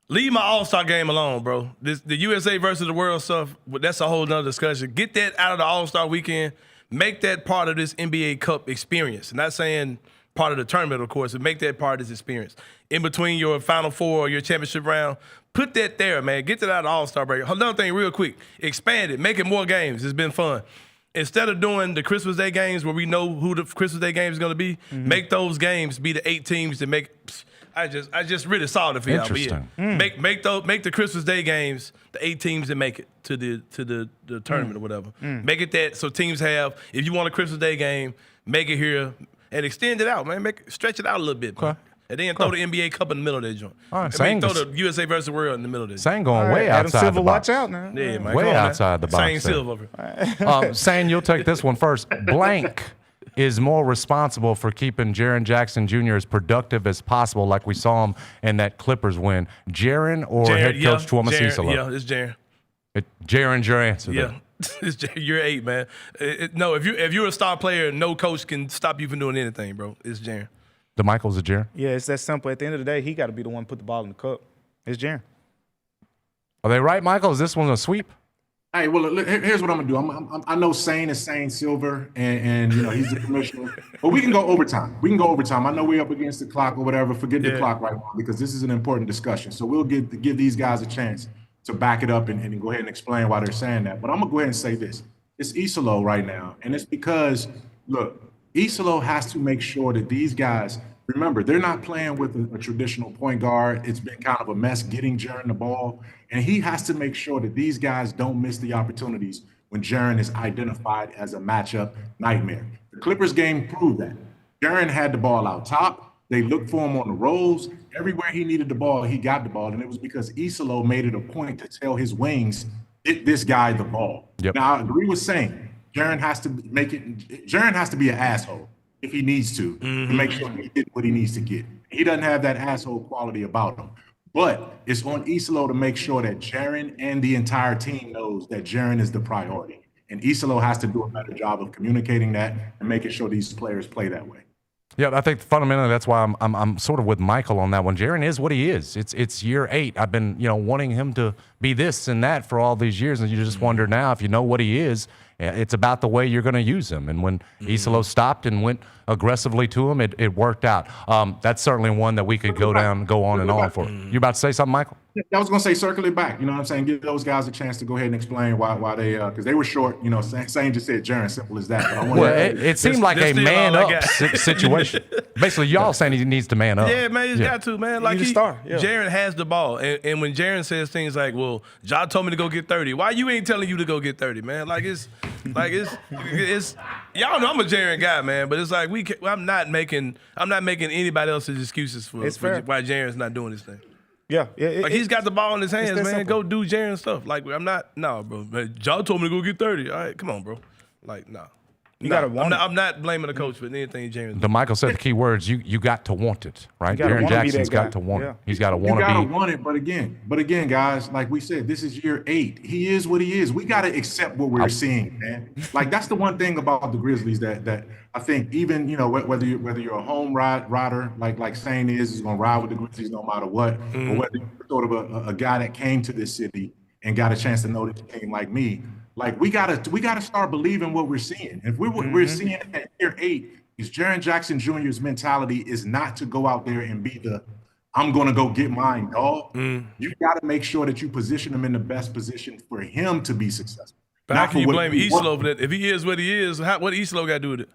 Leave my All-Star game alone, bro. The USA versus the world stuff, that's a whole nother discussion. Get that out of the All-Star weekend. Make that part of this NBA Cup experience. I'm not saying part of the tournament, of course, but make that part of this experience. In between your Final Four or your championship round, put that there, man. Get that out of the All-Star break. Another thing real quick, expand it. Make it more games. It's been fun. Instead of doing the Christmas Day games where we know who the Christmas Day game is going to be, make those games be the 8 teams that make I just really solid it for y'all. Interesting. Make the Christmas Day games the 8 teams that make it to the tournament or whatever. Make it that so teams have, if you want a Christmas Day game, make it here and extend it out, man. Stretch it out a little bit, man. And then throw the NBA Cup in the middle of that joint. All right, throw the USA versus the world in the middle of that. Sane going way outside Silver, the box. watch out now. Yeah, man. Way outside the box. Sane Silver. Sane, you'll take this one first. Blank is more responsible for keeping Jaren Jackson Jr. as productive as possible, like we saw him in that Clippers win. Jaren or head coach Tuomas Isalo? Yeah, it's Jaren. Jaren's your answer. Yeah. You're 8, man. No, if you're a star player, no coach can stop you from doing anything, bro. It's Jaren. DeMichael's a Jaren? Yeah, it's that simple. At the end of the day, he got to be the one to put the ball in the cup. It's Jaren. Are they right, Michael? Is this one a sweep? Hey, well, here's what I'm gonna do. I know Sane is Sane Silver, and he's the commissioner. But we can go overtime. I know we're up against the clock or whatever. Forget the clock right now because this is an important discussion. So we'll give these guys a chance to back it up and go ahead and explain why they're saying that. But I'm gonna go ahead and say this: it's Isalo right now, and it's because look, Isalo has to make sure that these guys. Remember, they're not playing with a traditional point guard. It's been kind of a mess getting Jaren the ball. And he has to make sure that these guys don't miss the opportunities when Jaren is identified as a matchup nightmare. The Clippers game proved that. Jaren had the ball out top. They looked for him on the rolls. Everywhere he needed the ball, he got the ball. And it was because Isalo made it a point to tell his wings, get this guy the ball. Yep. Now, I agree with saying Jaren has to be an asshole if he needs to make sure he gets what he needs to get. He doesn't have that asshole quality about him. But it's on Isalo to make sure that Jaren and the entire team knows that Jaren is the priority. And Isalo has to do a better job of communicating that and making sure these players play that way. Yeah, I think fundamentally that's why I'm sort of with Michael on that one. Jaren is what he is. It's year 8. I've been wanting him to be this and that for all these years, and you just wonder now if you know what he is. It's about the way you're going to use him. And when Isalo stopped and went aggressively to him, it worked out. That's certainly one that we could go on and on for. You about to say something, Michael? I was going to say circle it back. You know what I'm saying? Give those guys a chance to go ahead and explain why they because they were short. Sane just said Jaren, simple as that. But it seemed like a man-up situation. Basically, y'all saying he needs to man up. Yeah, man, he's got to, man. Like star. Yeah. Jaren has the ball. And when Jaren says things like, well, Ja told me to go get 30. Why you ain't telling you to go get 30, man? It's y'all know I'm a Jaren guy, man, but it's like I'm not making anybody else's excuses for why Jaren's not doing this thing. Yeah. He's got the ball in his hands, man. Simple. Go do Jaren stuff. Like no, bro. Ja told me to go get 30. All right, come on, bro. Like, no. I'm not blaming the coach for anything James. DeMichael said the key words. You got to want it, right? Jaren Jackson's got to want it. He's got to want to be. You got to want it, but again, guys, like we said, this is year 8. He is what he is. We got to accept what we're seeing, man. Like that's the one thing about the Grizzlies that I think even whether you're a home rider like Sane is going to ride with the Grizzlies no matter what, or whether you're sort of a guy that came to this city and got a chance to know this team like me. Like we gotta start believing what we're seing. If we're seeing at year 8, is Jaren Jackson Jr.'s mentality is not to go out there and be the I'm gonna go get mine, dog. You gotta make sure that you position him in the best position for him to be successful. But how can you blame Isalo for that? If he is what he is, what Isalo got to do with it?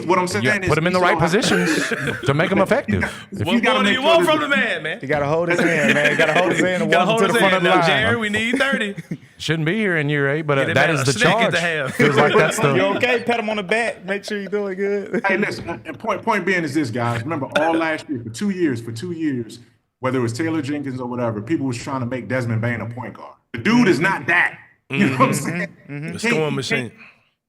What I'm saying is put him in the right positions to make him effective. What more do you want from the man? You got to hold his hand, man. You got to hold his hand and walk him to the front of the line. Jared, we need 30. Shouldn't be here in year 8, but that is the charge. Feels like that's the. You okay? Pat him on the back. Make sure you're doing good. Hey, listen. And point being is this, guys. Remember, all last year for 2 years, whether it was Taylor Jenkins or whatever, people was trying to make Desmond Bane a point guard. The dude is not that. You know what I'm saying? The scoring machine.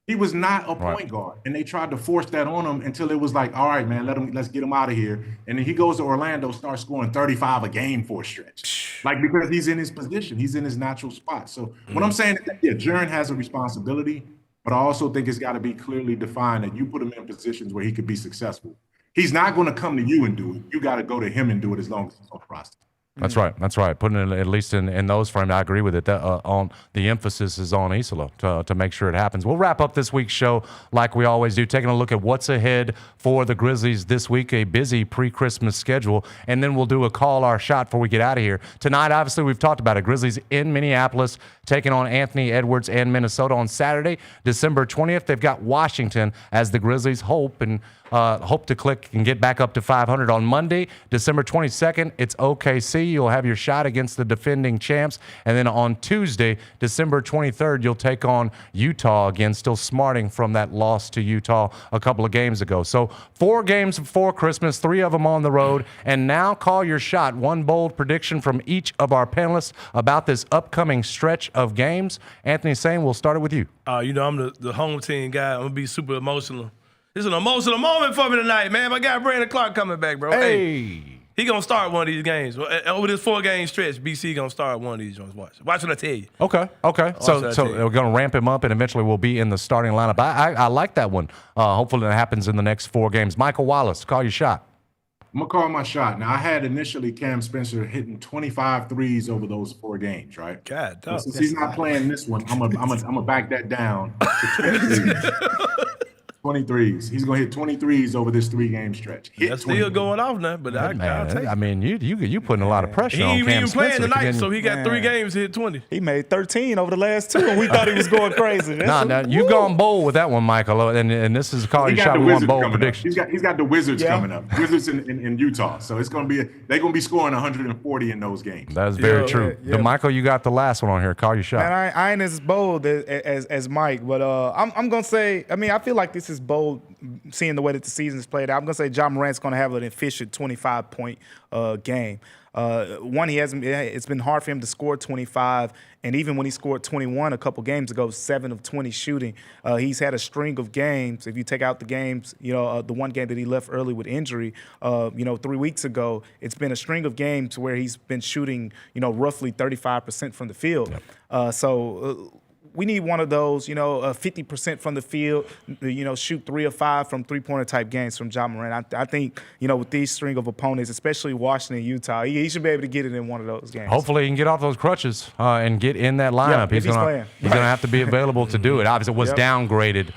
He was not a point guard, and they tried to force that on him until it was like, all right, man, let's get him out of here. And then he goes to Orlando, starts scoring 35 a game for a stretch, like because he's in his position, he's in his natural spot. So what I'm saying is that Jaren has a responsibility, but I also think it's got to be clearly defined that you put him in positions where he could be successful. He's not going to come to you and do it. You got to go to him and do it as long as he's on the roster. That's right. That's right. Putting it at least in those frames, I agree with it. On the emphasis is on Isola to make sure it happens. We'll wrap up this week's show like we always do, taking a look at what's ahead for the Grizzlies this week, a busy pre-Christmas schedule, and then we'll do a call our shot before we get out of here. Tonight, obviously, we've talked about it. Grizzlies in Minneapolis taking on Anthony Edwards and Minnesota on Saturday, December 20th. They've got Washington as the Grizzlies hope to click and get back up to 500 on Monday, December 22nd. It's OKC. You'll have your shot against the defending champs. And then on Tuesday, December 23rd, you'll take on Utah again, still smarting from that loss to Utah a couple of games ago. So 4 games before Christmas, 3 of them on the road. And now call your shot. One bold prediction from each of our panelists about this upcoming stretch of games. Anthony Sane, we'll start it with you. I'm the home team guy. I'm going to be super emotional. This is an emotional moment for me tonight, man. My guy Brandon Clarke coming back, bro. Hey. He going to start one of these games. Over this 4-game stretch, BC going to start one of these joints. Watch what I tell you. Okay. So we're going to ramp him up, and eventually we'll be in the starting lineup. I like that one. Hopefully that happens in the next 4 games. Michael Wallace, call your shot. I'm going to call my shot. Now, I had initially Cam Spencer hitting 25 threes over those 4 games, right? God, dog. Since he's not playing this one, I'm gonna back that down to 23s. He's going to hit 23s over this 3-game stretch. That's still going off now, but I'll take it. I mean, you putting a lot of pressure on Cam He ain't even Spencer. playing tonight, so he got 3 games to hit 20. He made 13 over the last 2, and we thought he was going crazy. Now you've gone bold with that one, Michael, and this is calling your shot with one bold prediction. He's got the Wizards coming up. Wizards in Utah, so it's going to be they're going to be scoring 140 in those games. That's very true. Yeah. Michael, you got the last one on here. Call your shot. Man, I ain't as bold as Mike, but I'm going to say, I feel like this is bold seeing the way that the season's played out. I'm going to say Ja Morant's going to have an efficient 25-point game. It's been hard for him to score 25, and even when he scored 21 a couple games ago, 7 of 20 shooting, he's had a string of games. If you take out the games, the one game that he left early with injury, 3 weeks ago, it's been a string of games where he's been shooting, roughly 35% from the field. Yep. We need one of those, 50% from the field, shoot 3 of 5 from three-pointer type games from Ja Morant. I think, with these string of opponents, especially Washington and Utah, he should be able to get it in one of those games. Hopefully he can get off those crutches and get in that lineup. Yeah, he's going to have to be available to do it. Obviously, it was downgraded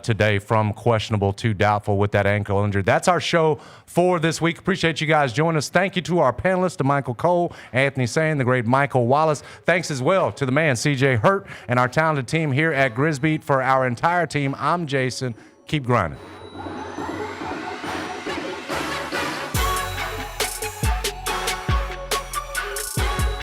today from questionable to doubtful with that ankle injury. That's our show for this week. Appreciate you guys joining us. Thank you to our panelists, to Michael Cole, Anthony Sane, the great Michael Wallace. Thanks as well to the man, CJ Hurt, and our talented team here at Grizzbeat. For our entire team, I'm Jason. Keep grinding.